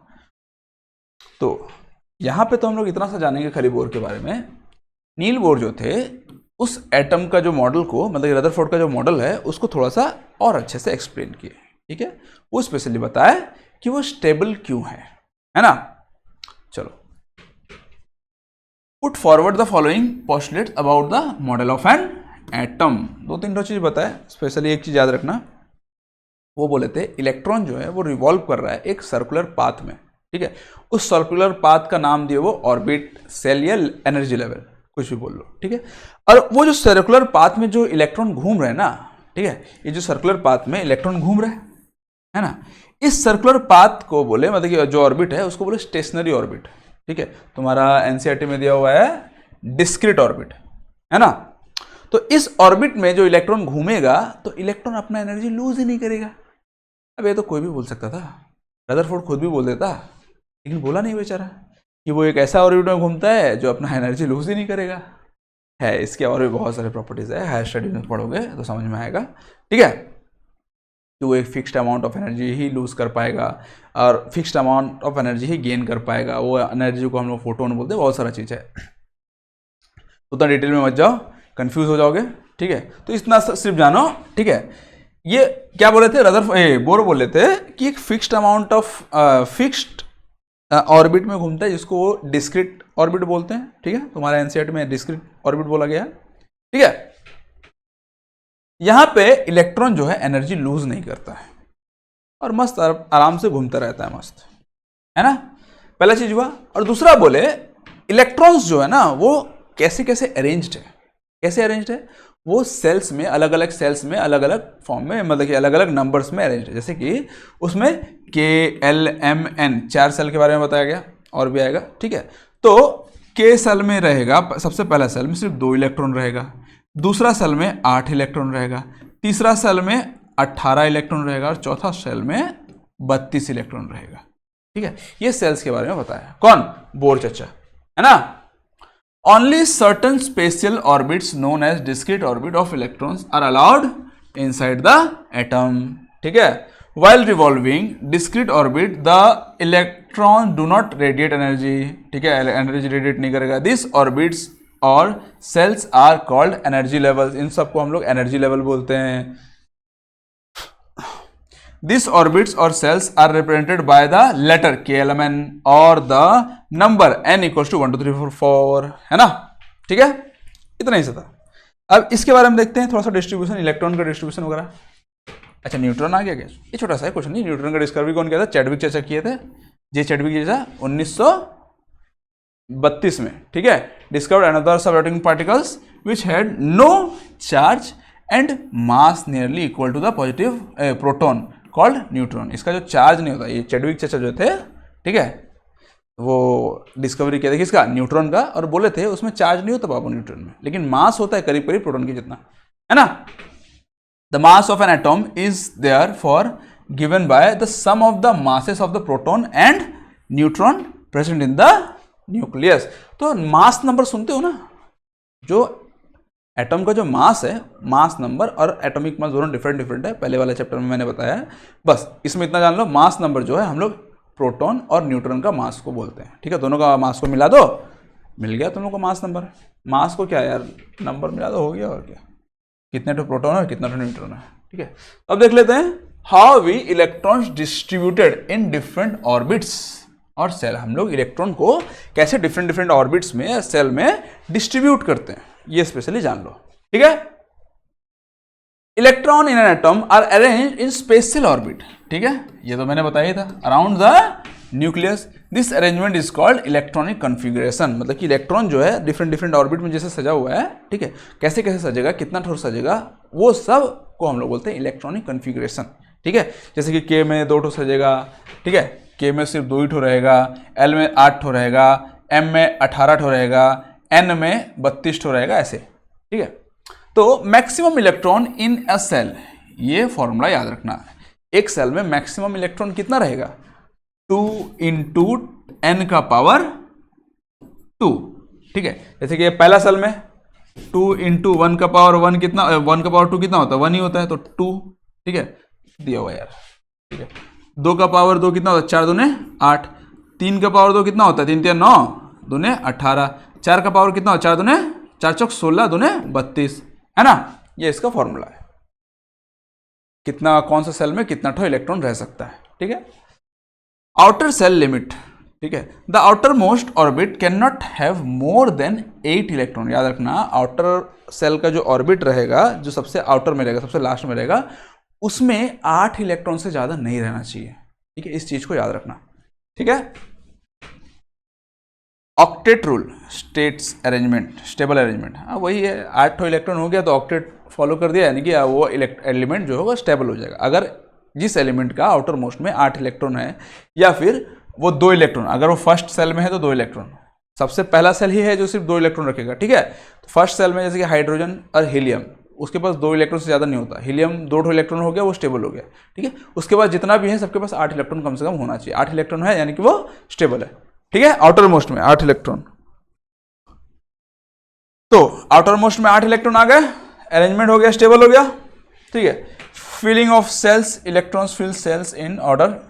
तो यहाँ पे तो हम लोग इतना सा जानेंगे खाली बोर के बारे में। नील बोर जो थे, उस एटम का जो मॉडल को, मतलब रदरफोर्ड का जो मॉडल है, उसको थोड़ा सा और अच्छे से एक्सप्लेन किए, ठीक है। वो स्पेशली बताया कि वो स्टेबल क्यों है ना। चलो, put forward the following postulates about the model of an atom. दो तीन चीज बताया, स्पेशली एक चीज याद रखना, वो बोले थे इलेक्ट्रॉन जो है वो रिवॉल्व कर रहा है एक सर्कुलर पाथ में, ठीक है। उस सर्कुलर पाथ का नाम दिए वो ऑर्बिट, सेल या एनर्जी लेवल, कुछ भी बोल लो, ठीक है। और वो जो सर्कुलर पाथ में जो इलेक्ट्रॉन घूम रहे हैं ना, ठीक है, ये जो सर्कुलर पाथ में इलेक्ट्रॉन घूम रहे है ना, इस सर्कुलर पाथ को बोले, मतलब कि जो ऑर्बिट है उसको बोले स्टेशनरी ऑर्बिट, ठीक है। तुम्हारा एनसीईआरटी में दिया हुआ है डिस्क्रीट ऑर्बिट, है ना। तो इस ऑर्बिट में जो इलेक्ट्रॉन घूमेगा तो इलेक्ट्रॉन अपना एनर्जी लूज ही नहीं करेगा। अब ये तो कोई भी बोल सकता था, रदरफोर्ड खुद भी बोल देता, लेकिन बोला नहीं बेचारा कि वो एक ऐसा ऑर्बिट में घूमता है जो अपना एनर्जी लूज ही नहीं करेगा। है, इसके और भी बहुत सारे प्रॉपर्टीज है, हायर स्टडीज में पढ़ोगे तो समझ में आएगा, ठीक है। कि वो एक फिक्स्ड अमाउंट ऑफ एनर्जी ही लूज कर पाएगा और फिक्स्ड अमाउंट ऑफ एनर्जी ही गेन कर पाएगा। वो एनर्जी को हम लोग फोटोन बोलते हैं, बहुत सारा चीज़ है, उतना डिटेल में मत जाओ, कंफ्यूज हो जाओगे, ठीक है। तो इतना सिर्फ जानो, ठीक है। ये क्या बोले थे, बोर बोले थे कि एक fixed amount of fixed orbit में घूमता है, जिसको वो डिस्क्रीट ऑर्बिट बोलते हैं, ठीक है। तुम्हारा एनसीईआरटी में डिस्क्रीट ऑर्बिट बोला गया है, ठीक है। यहां पे इलेक्ट्रॉन जो है एनर्जी लूज नहीं करता है और मस्त आराम से घूमता रहता है, मस्त, है ना। पहला चीज हुआ। और दूसरा बोले इलेक्ट्रॉन्स जो है ना वो कैसे कैसे अरेंज्ड है, कैसे अरेंज्ड है, वो सेल्स में, अलग अलग सेल्स में अलग अलग फॉर्म में, मतलब कि अलग अलग नंबर्स में अरेंज्ड है। जैसे कि उसमें KLMN 4 सेल के बारे में बताया गया, और भी आएगा, ठीक है। तो K सेल में रहेगा, सबसे पहला सेल में सिर्फ 2 इलेक्ट्रॉन रहेगा, दूसरा सेल में 8 इलेक्ट्रॉन रहेगा, तीसरा सेल में 18 इलेक्ट्रॉन रहेगा, और चौथा सेल में 32 इलेक्ट्रॉन रहेगा, ठीक है। ये सेल्स के बारे में बताया कौन, बोर चचा, है ना। Only certain spatial orbits known as discrete orbit of electrons are allowed inside the atom, ठीक है। While revolving discrete orbit, the electrons do not radiate energy, ठीक है, एनर्जी रेडिएट नहीं करेगा। These orbits और cells are called energy levels, इन सबको हम लोग एनर्जी लेवल बोलते हैं। These orbits or cells are represented by the letter KLMN और the number n equals to 1 2 3 4 4, है ना, ठीक है। इतना ही सा था। अब इसके बारे में देखते हैं थोड़ा सा, डिस्ट्रीब्यूशन, इलेक्ट्रॉन का डिस्ट्रीब्यूशन वगैरह। अच्छा, न्यूट्रॉन आ गया क्या, ये छोटा सा है क्वेश्चन नहीं। न्यूट्रॉन का डिस्कवरी कौन किया था, चैडविक चाचा किए थे, जे चैडविक चाचा 1932 में, ठीक है। Discovered another subatomic particles which had no charge and mass nearly equal to the positive proton called neutron. इसका जो चार्ज नहीं होता, ये चैडविक चाचा जो थे, ठीक है, वो डिस्कवरी किया था किसका, न्यूट्रॉन का, और बोले थे उसमें चार्ज नहीं होता बाबू न्यूट्रॉन में, लेकिन मास होता है करीब करीब प्रोटॉन की जितना, है ना। The mass of an atom is therefore given by the sum of the masses of the proton and neutron present in the nucleus. तो मास नंबर सुनते हो ना, जो एटम का जो मास है, मास नंबर और एटॉमिक मास दोनों डिफरेंट है, पहले वाले चैप्टर में मैंने बताया है। बस इसमें इतना जान लो, मास नंबर जो है हम लोग प्रोटॉन और न्यूट्रॉन का मास को बोलते हैं, ठीक है। दोनों का मास को मिला दो, मिल गया तुम लोग को मास नंबर। मास को क्या यार, नंबर मिला दो, हो गया, और क्या, कितने तो प्रोटॉन है कितना तो न्यूट्रॉन है, ठीक है। अब देख लेते हैं how we electrons distributed in different orbits or shell. हम लोग इलेक्ट्रॉन को कैसे डिफरेंट ऑर्बिट्स में, सेल में डिस्ट्रीब्यूट करते हैं, ये स्पेशली जान लो, ठीक है। Electron in an atom are arranged in special orbit, ठीक है, ये तो मैंने बताया था, around the nucleus. This arrangement is called electronic configuration, मतलब कि इलेक्ट्रॉन जो है डिफरेंट ऑर्बिट में जैसे सजा हुआ है, ठीक है, कैसे कैसे सजेगा, कितना ठोर सजेगा, वो सब को हम लोग बोलते हैं इलेक्ट्रॉनिक कॉन्फ़िगरेशन, ठीक है। जैसे कि के में 2 ठो सजेगा, ठीक है, के में सिर्फ 2 ही ठो रहेगा, एल में 8 ठो रहेगा, M में 18 ठो रहेगा, N में 32 ठो रहेगा, ऐसे, ठीक है। तो maximum electron in a shell, ये फॉर्मूला याद रखना है। एक सेल में मैक्सिमम इलेक्ट्रॉन कितना रहेगा, 2 इंटू एन का पावर 2, ठीक है। जैसे कि पहला सेल में 2 इंटू 1 का पावर 1 कितना, 1 का पावर 2 कितना होता है, 1 ही होता है, तो 2, ठीक है, दिया हुआ यार, ठीक है। 2 का पावर 2 कितना होता है, 4 दूने 8, 3 का पावर 2 कितना होता है, 3 3 9, दूने 18, 4 का पावर कितना होता है, 4 दूने 4 चौक 16, दूने 32, है ना। ये इसका फॉर्मूला है, कितना कौन सा सेल में कितना ठो इलेक्ट्रॉन रह सकता है, ठीक है। आउटर सेल लिमिट, ठीक है। The outer most orbit can not have more than 8 electron. याद रखना, आउटर सेल का जो ऑर्बिट रहेगा, जो सबसे आउटर में रहेगा, सबसे लास्ट में रहेगा, उसमें 8 इलेक्ट्रॉन से ज्यादा नहीं रहना चाहिए, ठीक है। इस चीज को याद रखना, ठीक है। Octet rule, states arrangement, stable arrangement, हाँ वही है, 8 इलेक्ट्रॉन हो गया तो ऑक्टेट फॉलो कर दिया, यानी कि वो एलिमेंट जो होगा स्टेबल हो जाएगा। अगर जिस एलिमेंट का आउटर मोस्ट में 8 इलेक्ट्रॉन है, या फिर वो 2 इलेक्ट्रॉन, अगर वो फर्स्ट सेल में है तो 2 इलेक्ट्रॉन, सबसे पहला सेल ही है जो सिर्फ 2 इलेक्ट्रॉन रखेगा, ठीक है। तो फर्स्ट सेल में जैसे कि हाइड्रोजन और हीलियम, उसके पास 2 इलेक्ट्रॉन से ज़्यादा नहीं होता, हीलियम 2 इलेक्ट्रॉन हो गया, वो स्टेबल हो गया, ठीक है। उसके बाद जितना भी है सबके पास 8 इलेक्ट्रॉन कम से कम होना चाहिए, 8 इलेक्ट्रॉन है यानी कि वो स्टेबल है, ठीक है। आउटर मोस्ट में 8 इलेक्ट्रॉन, तो आउटर मोस्ट में 8 इलेक्ट्रॉन आ गए, अरेंजमेंट हो गया, स्टेबल हो गया, ठीक है। Filling of shells, electrons fill shells in order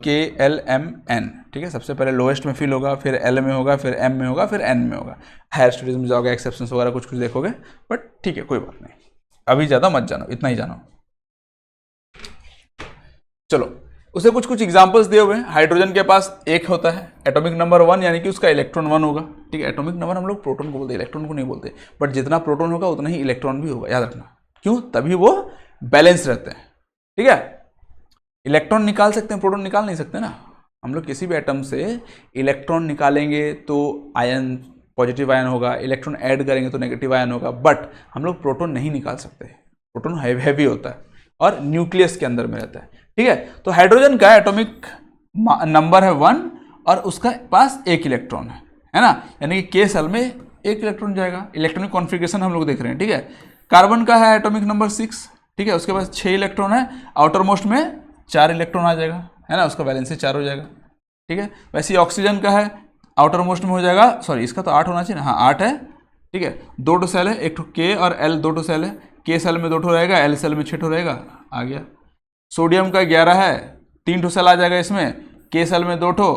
KLMN, ठीक है। सबसे पहले लोएस्ट में फिल होगा, फिर L में होगा, फिर M में होगा, फिर N में होगा। हायर स्टडीज में जाओगे, एक्सेप्शंस वगैरह कुछ कुछ देखोगे, बट ठीक है, कोई बात नहीं, अभी ज़्यादा मत जानो, इतना ही जानो। चलो, उसे कुछ कुछ एग्जांपल्स दिए हुए हैं। हाइड्रोजन के पास 1 होता है, एटॉमिक नंबर 1, यानी कि उसका इलेक्ट्रॉन 1 होगा, ठीक है। एटॉमिक नंबर हम लोग प्रोटॉन को बोलते हैं, इलेक्ट्रॉन को नहीं बोलते, बट जितना प्रोटॉन होगा उतना ही इलेक्ट्रॉन भी होगा, याद रखना। क्यों? तभी वो बैलेंस रहते हैं, ठीक है। इलेक्ट्रॉन निकाल सकते हैं, प्रोटॉन निकाल नहीं सकते ना। हम लोग किसी भी एटम से इलेक्ट्रॉन निकालेंगे तो आयन, पॉजिटिव आयन होगा, इलेक्ट्रॉन ऐड करेंगे तो नेगेटिव आयन होगा, बट हम लोग प्रोटॉन नहीं निकाल सकते। प्रोटॉन हैवी होता है और न्यूक्लियस के अंदर में रहता है, ठीक है। तो हाइड्रोजन का एटॉमिक नंबर है 1 और उसका पास 1 इलेक्ट्रॉन है ना, यानी कि K सेल में 1 इलेक्ट्रॉन जाएगा। इलेक्ट्रॉनिक कॉन्फ़िगरेशन हम लोग देख रहे हैं, ठीक है। कार्बन का है एटॉमिक नंबर 6, ठीक है, उसके पास 6 इलेक्ट्रॉन है, आउटर मोस्ट में 4 इलेक्ट्रॉन आ जाएगा, है ना, उसका वैलेंसी 4 हो जाएगा, ठीक है। वैसे ही ऑक्सीजन का है, आउटर मोस्ट में हो जाएगा, सॉरी इसका तो 8 होना चाहिए ना, हाँ 8 है, ठीक है। 2 सेल है, एक K और L, 2 सेल है, K सेल में 2 रहेगा, L सेल में 6 रहेगा, आ गया। सोडियम का 11 है, 3 सेल आ जाएगा इसमें, K सेल में 2,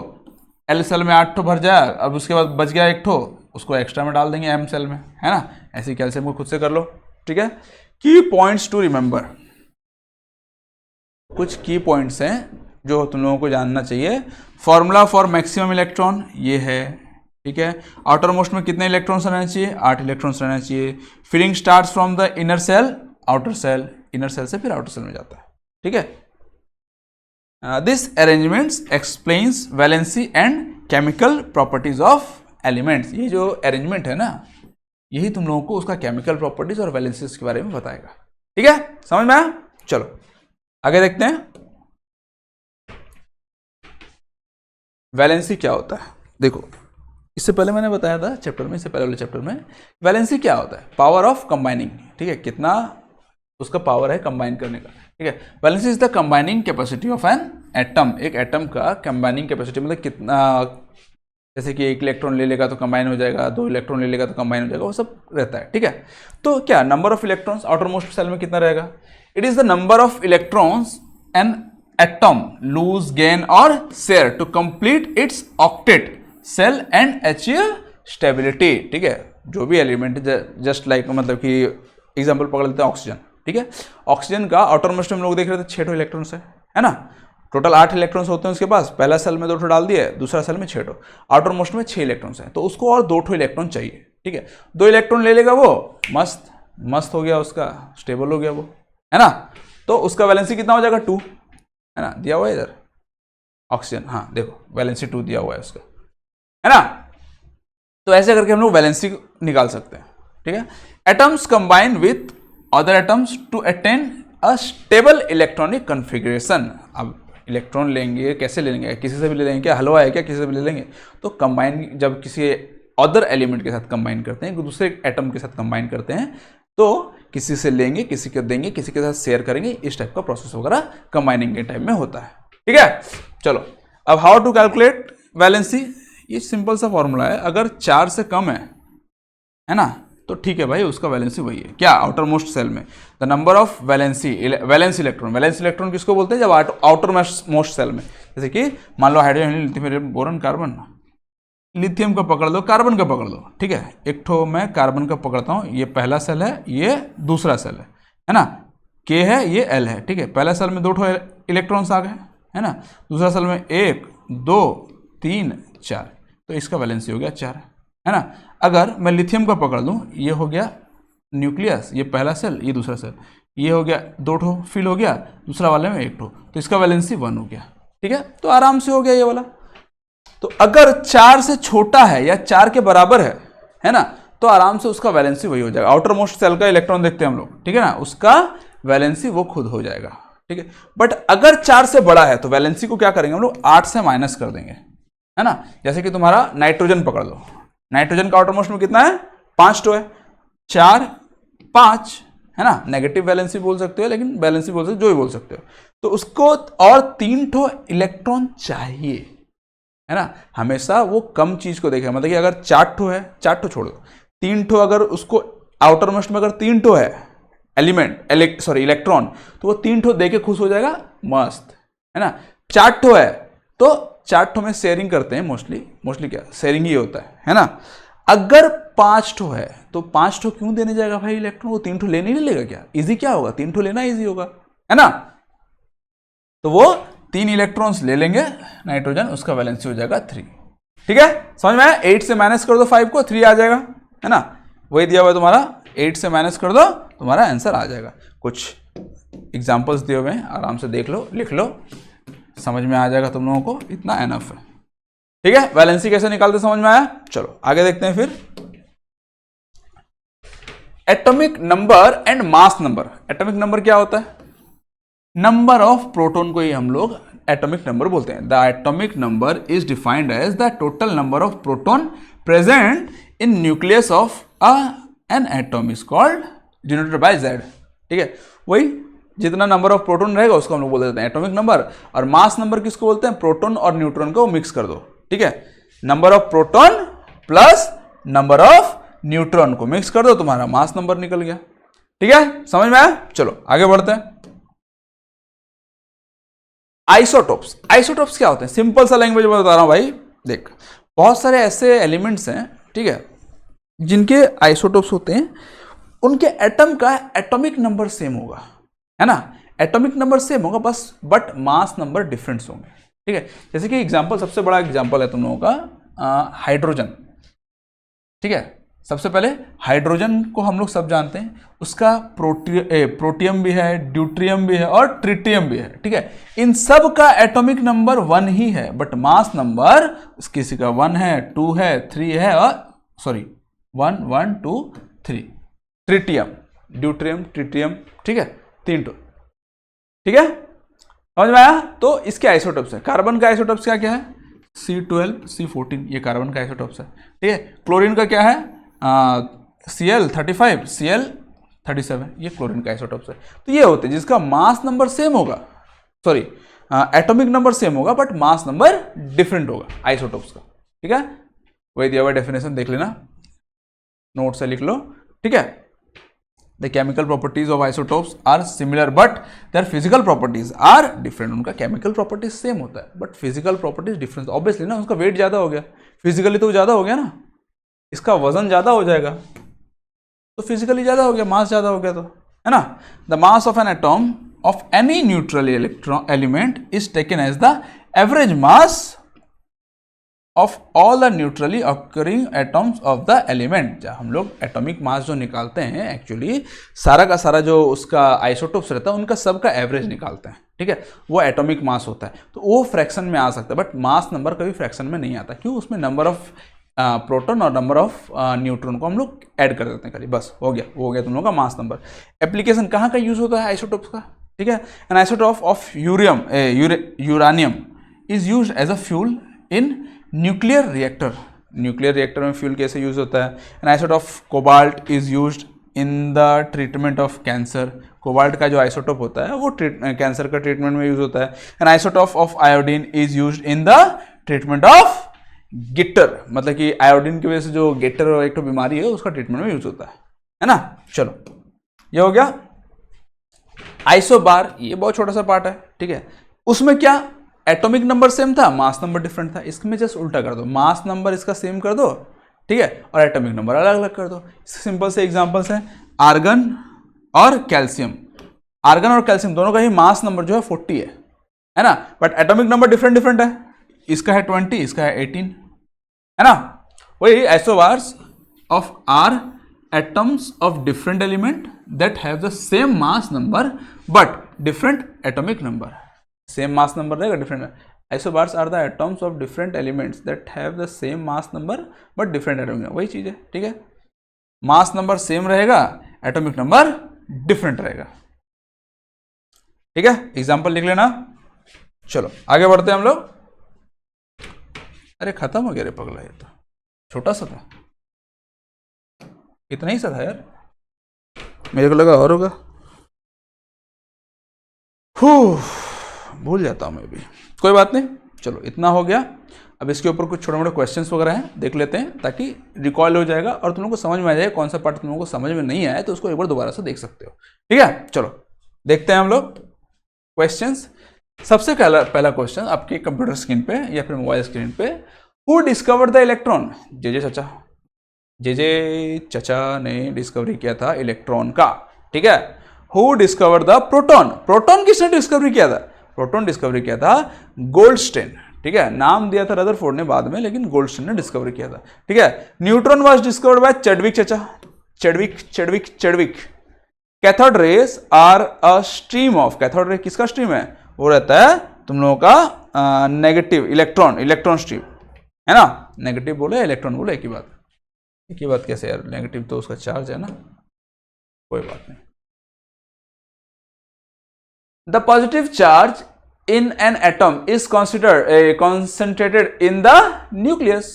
L सेल में 8 भर जाए, अब उसके बाद बच गया 1, उसको एक्स्ट्रा में डाल देंगे M सेल में, है ना। ऐसे कैल्शियम को खुद से कर लो, ठीक है। की पॉइंट्स टू रिमेंबर, कुछ की पॉइंट्स हैं जो तुम लोगों को जानना चाहिए। फॉर्मूला फॉर मैक्सिमम इलेक्ट्रॉन ये है, ठीक है। आउटर मोस्ट में कितने इलेक्ट्रॉन्स रहना चाहिए, 8 इलेक्ट्रॉन्स रहना चाहिए। Filling starts from the inner shell, outer shell, inner shell से फिर आउटर सेल में जाता है, ठीक है। This arrangements explains valency and chemical properties of elements. ये जो अरेंजमेंट है ना, यही तुम लोगों को उसका केमिकल प्रॉपर्टीज और वैलेंसीज के बारे में बताएगा, ठीक है। समझ में आया? चलो आगे देखते हैं, वैलेंसी क्या होता है। देखो, इससे पहले मैंने बताया था चैप्टर में, इससे पहले वाले चैप्टर में, वैलेंसी क्या होता है, पावर ऑफ कंबाइनिंग, ठीक है, कितना उसका पावर है कंबाइन करने का, ठीक है। Valency is the combining capacity of an atom. एक एटम का कंबाइनिंग कैपेसिटी मतलब कितना, जैसे कि 1 इलेक्ट्रॉन ले लेगा तो कंबाइन हो जाएगा, 2 इलेक्ट्रॉन ले लेगा तो कंबाइन हो जाएगा, वो सब रहता है, ठीक है। तो क्या number of electrons outermost shell में कितना रहेगा, it is the number of electrons an atom lose, gain or share to complete its octet shell and achieve stability, ठीक है। जो भी एलिमेंट, जस्ट लाइक मतलब कि एग्जांपल पकड़ लेते हैं ऑक्सीजन, ठीक है। ऑक्सीजन का आउटर मोस्ट में हम लोग देख रहे थे 6 इलेक्ट्रॉन्स है ना, टोटल 8 इलेक्ट्रॉन्स होते हैं उसके पास। पहला सेल में 2 डाल दिए, दूसरा सेल में 6, आउटर मोस्ट में 6 इलेक्ट्रॉन्स हैं, तो उसको और 2 इलेक्ट्रॉन चाहिए, ठीक है। 2 इलेक्ट्रॉन ले लेगा वो, मस्त हो गया, उसका स्टेबल हो गया वो, है ना। तो उसका वैलेंसी कितना हो जाएगा, 2, है ना, दिया हुआ है इधर ऑक्सीजन, हाँ देखो वैलेंसी 2 दिया हुआ है उसका, है ना। तो ऐसे करके हम लोग वैलेंसी निकाल सकते हैं, ठीक है। Atoms combine with other atoms to attain a stable electronic configuration. अब इलेक्ट्रॉन लेंगे, कैसे ले लेंगे, किसी से भी ले लेंगे, क्या हलवा है क्या, किसी से भी ले लेंगे। तो कंबाइन जब किसी अदर एलिमेंट के साथ कंबाइन करते हैं, दूसरे एटम के साथ कंबाइन करते हैं, तो किसी से लेंगे, किसी को देंगे, किसी के साथ शेयर करेंगे, इस टाइप का प्रोसेस वगैरह कंबाइनिंग के टाइम में होता है। ठीक है, चलो अब हाउ टू कैलकुलेट वैलेंसी। ये सिंपल सा फॉर्मूला है, अगर 4 से कम है ना, तो ठीक है भाई, उसका वैलेंसी वही है क्या, आउटर मोस्ट सेल में the number of valence electron किसको बोलते हैं, जब आउटर मोस्ट सेल में, जैसे कि मान लो hydrogen, lithium, boron, carbon, lithium का पकड़ लो, कार्बन का पकड़ लो, ठीक है, एक ठो मैं कार्बन का पकड़ता हूँ, ये पहला सेल है, ये दूसरा सेल है ना, के है, ये एल है, ठीक है, पहला सेल में 2 ठो इलेक्ट्रॉन्स आ गए, है ना, दूसरा सेल में 1 2 3 4, तो इसका वैलेंसी हो गया 4, है ना। अगर मैं लिथियम का पकड़ लूँ, ये हो गया न्यूक्लियस, ये पहला सेल, ये दूसरा सेल, ये हो गया 2 ठो फिल हो गया, दूसरा वाले में 1 ठो, तो इसका वैलेंसी 1 हो गया। ठीक है, तो आराम से हो गया ये वाला। तो अगर 4 से छोटा है या 4 के बराबर है ना, तो आराम से उसका वैलेंसी वही हो जाएगा। आउटर मोस्ट सेल का इलेक्ट्रॉन देखते हैं हम लोग, ठीक है ना, उसका वैलेंसी वो खुद हो जाएगा। ठीक है, बट अगर 4 से बड़ा है तो वैलेंसी को क्या करेंगे हम लोग, 8 से माइनस कर देंगे, है ना। जैसे कि तुम्हारा नाइट्रोजन पकड़ लो, नाइट्रोजन का आउटर मोस्ट में कितना है, 5 ठो है, 4 5, है ना, नेगेटिव वैलेंसी बोल सकते हो, लेकिन वैलेंसी बोल सकते हो, जो भी बोल सकते हो। तो उसको और 3 ठो इलेक्ट्रॉन चाहिए, है ना। हमेशा वो कम चीज को देखेगा, मतलब कि अगर 4 ठो है, 4 ठो छोड़ दो, 3 ठो अगर उसको आउटर मोस्ट में अगर 3 ठो है इलेक्ट्रॉन, तो वो 3 ठो देके खुश हो जाएगा, मस्त, है ना। 4 ठो है तो 4 ठो में शेयरिंग करते हैं, मोस्टली क्या शेयरिंग ही होता है ना। अगर 5 ठो है तो 5 ठो क्यों देने जाएगा भाई इलेक्ट्रॉन, वो 3 ठो लेने नहीं लेगा क्या, इजी क्या होगा, 3 ठो लेना इजी होगा, है ना। तो वो 3 इलेक्ट्रॉन्स ले लेंगे नाइट्रोजन, उसका वैलेंसी हो जाएगा 3। ठीक है, समझ में आया। 8 से माइनस कर दो 5 को, 3 आ जाएगा, है ना, वही दिया हुआ है तुम्हारा, 8 से माइनस कर दो, तुम्हारा आंसर आ जाएगा। कुछ एग्जाम्पल्स दिए हुए हैं, आराम से देख लो, लिख लो, समझ में आ जाएगा तुम लोगों को, इतना एनफ है। ठीक है, वैलेंसी कैसे निकालते समझ में आया। चलो आगे देखते हैं फिर। Atomic number and mass number. Atomic number क्या होता है, नंबर ऑफ प्रोटॉन को ही हम लोग एटॉमिक नंबर बोलते हैं। The atomic number is defined as the total number of proton present in nucleus of an atom is called denoted by Z। ठीक है, वही जितना नंबर ऑफ प्रोटॉन रहेगा उसको हम लोग बोल देते हैं एटॉमिक नंबर। और मास नंबर किसको बोलते हैं, प्रोटॉन और न्यूट्रॉन को मिक्स कर दो। ठीक है, number of proton plus number of neutron को मिक्स कर दो, तुम्हारा मास नंबर निकल गया। ठीक है, समझ में आया। चलो आगे बढ़ते हैं। आइसोटोप्स। आइसोटोप्स क्या होते हैं, सिंपल सा लैंग्वेज में बता रहा हूं भाई। देख, बहुत सारे ऐसे एलिमेंट्स हैं, ठीक है, जिनके आइसोटोप्स होते हैं, उनके एटम का एटॉमिक नंबर सेम होगा, है ना, एटॉमिक नंबर सेम होगा बस, बट मास नंबर डिफरेंस होंगे। ठीक है, जैसे कि एग्जांपल, सबसे बड़ा एग्जांपल है तुम लोगों का हाइड्रोजन। ठीक है, सबसे पहले हाइड्रोजन को हम लोग सब जानते हैं, उसका प्रोटियम भी है, ड्यूट्रियम भी है और ट्रिटियम भी है। ठीक है, इन सब का एटॉमिक नंबर 1 ही है, बट मास नंबर किसी का 1 है, 2 है, 3 है, और 1 1 2 3। ट्रिटियम, ड्यूट्रियम, ट्रिटियम, ठीक है, 3 टो। ठीक है, समझ में आया। तो इसके आइसोटोप्स है। कार्बन का आइसोटोप्स क्या क्या है, C12 C14, ये कार्बन का आइसोटोप्स है। ठीक है, क्लोरीन का क्या है, Cl35 Cl37, ये क्लोरीन का आइसोटोप्स है। तो ये होते हैं जिसका मास नंबर सेम होगा, एटॉमिक नंबर सेम होगा, बट मास नंबर डिफरेंट होगा आइसोटोप्स का। ठीक है, वही दिया हुआ डेफिनेशन देख लेना, नोट से लिख लो। ठीक है, The chemical properties of isotopes are similar but their physical properties are different। उनका chemical properties same होता है but physical properties different। Obviously ना, उसका weight ज़्यादा हो गया, physically तो ज़्यादा हो गया ना, इसका वजन ज़्यादा हो जाएगा, तो physically ज़्यादा हो गया, mass ज़्यादा हो गया, तो है ना। The mass of an atom of any neutral element is taken as the average mass of all the neutrally occurring atoms of the element। हम लोग एटॉमिक मास जो निकालते हैं, एक्चुअली सारा का सारा जो उसका आइसोटोप्स रहता है, उनका सबका एवरेज निकालते हैं। ठीक है, वो एटॉमिक मास होता है, तो वो फ्रैक्शन में आ सकता है, बट मास नंबर कभी फ्रैक्शन में नहीं आता। क्यों, उसमें नंबर ऑफ प्रोटॉन और नंबर ऑफ न्यूट्रॉन को हम लोग ऐड कर देते हैं खाली, बस हो गया, वो हो गया तुम लोग का मास नंबर। एप्लीकेशन कहाँ का यूज होता है आइसोटोप्स का, ठीक है। An isotope of uranium is use as a fuel in nuclear reactor. Nuclear reactor में फ्यूल कैसे यूज होता है? An isotope of cobalt is used in the treatment of cancer. Cobalt का जो आइसोटोप होता है वो कैंसर का ट्रीटमेंट में यूज होता है। An isotope of iodine is used in the treatment of goitre, मतलब कि आयोडीन की वजह से जो गिटर एक तो बीमारी है उसका ट्रीटमेंट में यूज होता है ना। चलो ये हो गया। आइसोबार ये बहुत छोटा सा पार्ट है, ठीक है। उसमें क्या एटॉमिक नंबर सेम था, मास नंबर डिफरेंट था। इसमें जस्ट उल्टा कर दो, मास नंबर इसका सेम कर दो, ठीक है, और एटॉमिक नंबर अलग अलग कर दो। सिंपल से एग्जांपल्स हैं आर्गन और कैल्शियम। आर्गन और कैल्शियम दोनों का ही मास नंबर जो है 40 है ना, but atomic number different different है। इसका है 20, इसका है 18, है ना। वही isobars of are atoms of different element that have the same mass number but different atomic number. Same mass number रहेगा, different. Isobars are the atoms of different elements that have the same mass number but different atomic number. वही चीज है, ठीक है। Mass number same रहेगा, atomic number different रहेगा, ठीक है। एग्जाम्पल लिख लेना। चलो आगे बढ़ते हैं हम लोग। अरे खत्म हो गया रे पगला, ये तो छोटा सा था, इतना ही सा था यार, मेरे को लगा और होगा। भूल जाता हूं मैं भी, कोई बात नहीं। चलो इतना हो गया। अब इसके ऊपर कुछ छोटे मोटे क्वेश्चंस वगैरह हैं, देख लेते हैं ताकि रिकॉल हो जाएगा और तुम लोगों को समझ में आ जाएगा। कौन सा पार्ट तुम लोगों को समझ में नहीं आया तो उसको एक बार दोबारा से देख सकते हो, ठीक है। चलो देखते हैं हम लोग क्वेश्चंस। सबसे पहला क्वेश्चन आपके कंप्यूटर स्क्रीन पे या फिर मोबाइल स्क्रीन पे, हु डिस्कवर्ड द इलेक्ट्रॉन? जे चाचा, जे चचा ने डिस्कवरी किया था इलेक्ट्रॉन का, ठीक है। Who discovered the proton? Proton किसने डिस्कवरी किया था? प्रोटॉन डिस्कवरी किया था गोल्डस्टीन, ठीक है। नाम दिया था रदरफोर्ड ने बाद में, लेकिन गोल्डस्टीन ने डिस्कवरी किया था, ठीक है। Neutron was discovered by Chadwick चाचा, Chadwick. Cathode rays are a stream of, cathode ray किसका स्ट्रीम है? वो रहता है तुम लोगों का नेगेटिव इलेक्ट्रॉन स्ट्रीम, है ना। नेगेटिव बोले इलेक्ट्रॉन बोले, एक ही बात कैसे यार? नेगेटिव तो उसका चार्ज है ना, कोई बात नहीं। The positive charge in an atom is concentrated in the nucleus.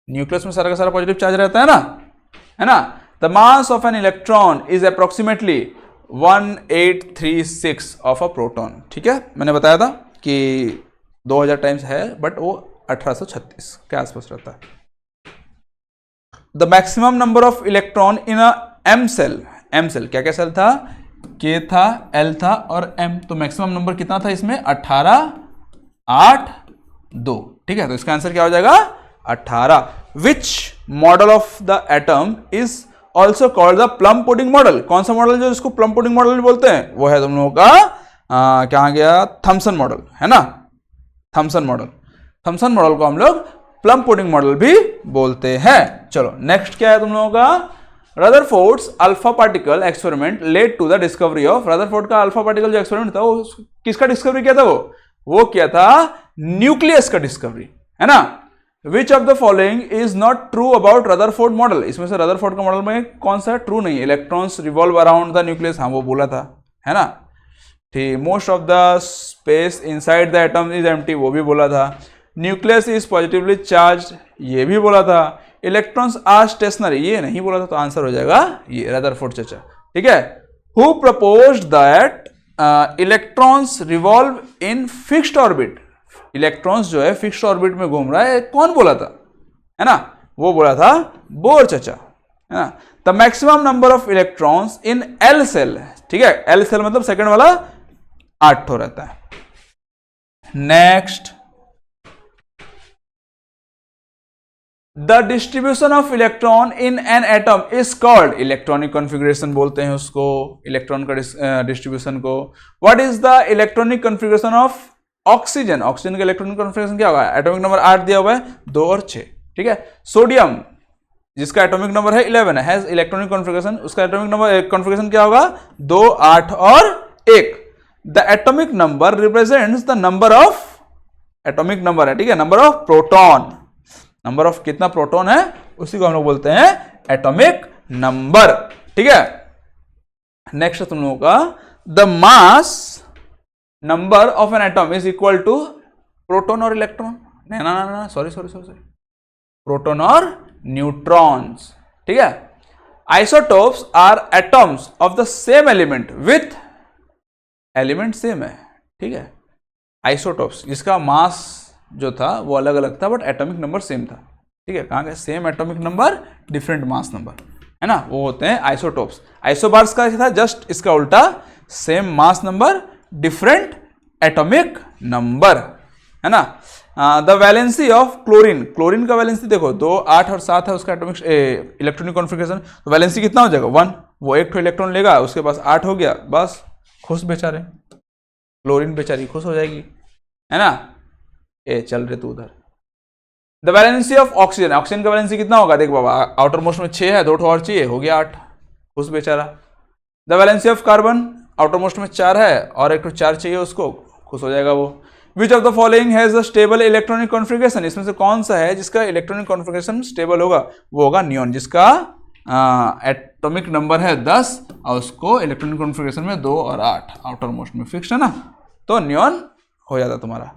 Nucleus में सारा का सारा पॉजिटिव चार्ज रहता है ना। The mass of an electron is approximately 1836 of a proton, ठीक है। मैंने बताया था कि 2000 टाइम्स है, बट वो 1836 के आसपास रहता है। The maximum number of electron in a M shell क्या सेल था? के था, एल था और एम। तो मैक्सिमम नंबर कितना था इसमें? 18, 8, 2, ठीक है। तो इसका आंसर क्या हो जाएगा? 18। Which model of the atom is also called the plum pudding model? कौन सा मॉडल जो इसको प्लम पुडिंग मॉडल बोलते हैं? वो है तुम लोगों का क्या गया? थॉमसन मॉडल, है ना। थॉमसन मॉडल को हम लोग प्लम पुडिंग मॉडल भी बोलते हैं। चलो नेक्स्ट क्या है तुम लोगों का? Rutherford's alpha particle experiment led to the discovery of. Rutherford का अल्फा पार्टिकल जो एक्सपेरिमेंट था वो किसका डिस्कवरी किया था? वो किया था न्यूक्लियस का डिस्कवरी, है ना। विच of the following is not true about Rutherford model? इसमें से रदरफोर्ड का मॉडल में कौन सा ट्रू नहीं है? Electrons revolve around the nucleus, हाँ वो बोला था, है ना। ठीक। Most of the space inside the atom is empty, वो भी बोला था। न्यूक्लियस इज पॉजिटिवली चार्ज, ये भी बोला था। इलेक्ट्रॉन्स आर स्टेशनरी, ये नहीं बोला था। तो आंसर हो जाएगा ये रदरफोर्ड चाचा, ठीक है। Who proposed that electrons revolve in fixed orbit? Electrons जो है फिक्स्ड ऑर्बिट में घूम रहा है, कौन बोला था? है ना, वो बोला था बोर चाचा, है ना। The maximum number of electrons in L shell, ठीक है। एल सेल मतलब सेकंड वाला 8 हो रहता है। Next, the distribution of electron in an atom is called, electronic configuration बोलते हैं उसको, इलेक्ट्रॉन का डिस्ट्रीब्यूशन को। What is the electronic configuration of oxygen? Oxygen का इलेक्ट्रॉनिक कॉन्फ़िगरेशन क्या होगा? एटॉमिक नंबर 8 दिया हुआ है, 2 और 6, ठीक है। सोडियम जिसका एटॉमिक नंबर है 11 है, इलेक्ट्रॉनिक कॉन्फ़िगरेशन, उसका एटॉमिक नंबर कॉन्फ़िगरेशन क्या होगा? 2, 8 और 1। The atomic number represents the number of, atomic number है, ठीक है, number of proton, number of कितना प्रोटॉन है उसी को हम लोग बोलते हैं एटॉमिक नंबर, ठीक है। नेक्स्ट तुम लोगों का the mass number of an atom is equal to proton और इलेक्ट्रॉन, ना सॉरी, प्रोटॉन और न्यूट्रॉन्स, ठीक है। Isotopes are atoms of the same element with element same है, ठीक है। आइसोटोप्स जिसका मास जो था वो अलग अलग था बट एटॉमिक नंबर सेम था, ठीक है। कहाँ का same atomic number different mass number, है ना, वो होते हैं आइसोटोप्स। आइसोबार्स का था जस्ट इसका उल्टा, same mass number different atomic number, है ना। The valency of chlorine, chlorine का वैलेंसी देखो 2, 8 और 7 है उसका एटॉमिक इलेक्ट्रॉनिक कॉन्फ़िगरेशन, तो वैलेंसी कितना हो जाएगा 1, वो एक इलेक्ट्रॉन लेगा, उसके पास 8 हो गया, बस खुश बेचारे, क्लोरीन बेचारी खुश हो जाएगी, है ना। ए चल रहे तू उधर। The valency of oxygen, oxygen का वैलेंसी कितना होगा, देख बाबा आउटर मोस्ट में 6 है, 2 और चाहिए, हो गया 8, खुश बेचारा। The valency of carbon, outer most में 4 है और एक 4 चाहिए उसको, खुश हो जाएगा वो। विच of the following has a stable electronic configuration, इसमें से कौन सा है जिसका इलेक्ट्रॉनिक कॉन्फ़िगरेशन स्टेबल होगा, वो होगा नियॉन, जिसका एटॉमिक नंबर है 10 और उसको इलेक्ट्रॉनिक कॉन्फ़िगरेशन में 2 और 8 आउटर मोस्ट में फिक्स है ना, तो नियॉन हो जाता तुम्हारा,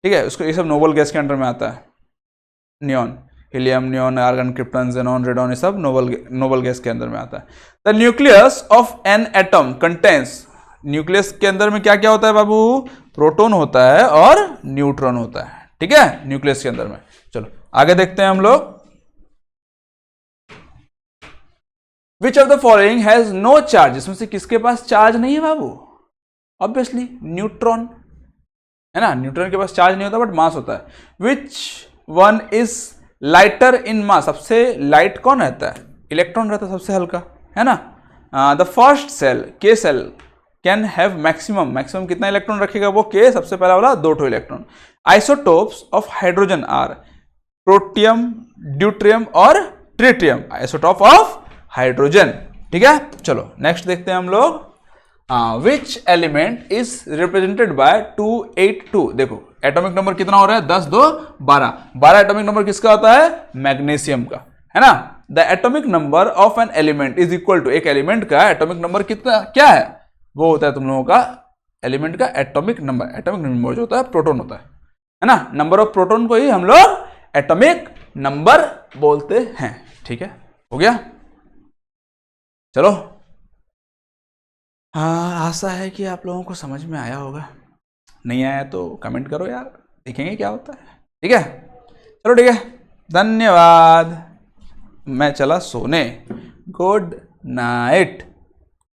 ठीक है। उसको ये सब नोबल गैस के अंडर में आता है, neon, helium, neon, argon, krypton, xenon, radon, ये सब नोबल गैस के अंदर में आता है। The nucleus of an atom contains, nucleus के अंदर में क्या क्या होता है बाबू, प्रोटॉन होता है और न्यूट्रॉन होता है, ठीक है, न्यूक्लियस के अंदर में। चलो आगे देखते हैं हम लोग। Which of the following has no charge, इसमें से किसके पास चार्ज नहीं है बाबू, ऑब्वियसली न्यूट्रॉन, है ना, न्यूट्रॉन के पास चार्ज नहीं होता बट मास होता है। Which one is lighter in mass, सबसे लाइट कौन रहता है, इलेक्ट्रॉन रहता है सबसे हल्का, है ना। The first shell, K shell can have maximum कितना इलेक्ट्रॉन रखेगा वो, के सबसे पहला वाला 2 electron. Isotopes of hydrogen are protium, deuterium और ट्रिटियम, आइसोटोप ऑफ हाइड्रोजन, ठीक है। चलो नेक्स्ट देखते हैं हम लोग। Which element is represented by 282, देखो एटॉमिक नंबर कितना हो रहा है, 10, 2, 12, 12 एटॉमिक नंबर किसका होता है, मैग्नीशियम का, है ना। The atomic number of an element is equal to, एक एलिमेंट का एटॉमिक नंबर कितना क्या है, वो होता है तुम लोगों का एलिमेंट का एटॉमिक नंबर, एटॉमिक नंबर जो होता है प्रोटॉन होता है ना, नंबर ऑफ प्रोटॉन को ही हम लोग एटॉमिक नंबर बोलते हैं, ठीक है, हो गया। चलो हाँ, आशा है कि आप लोगों को समझ में आया होगा, नहीं आया तो कमेंट करो यार, देखेंगे क्या होता है, ठीक है। चलो ठीक है, धन्यवाद, मैं चला सोने, गुड नाइट।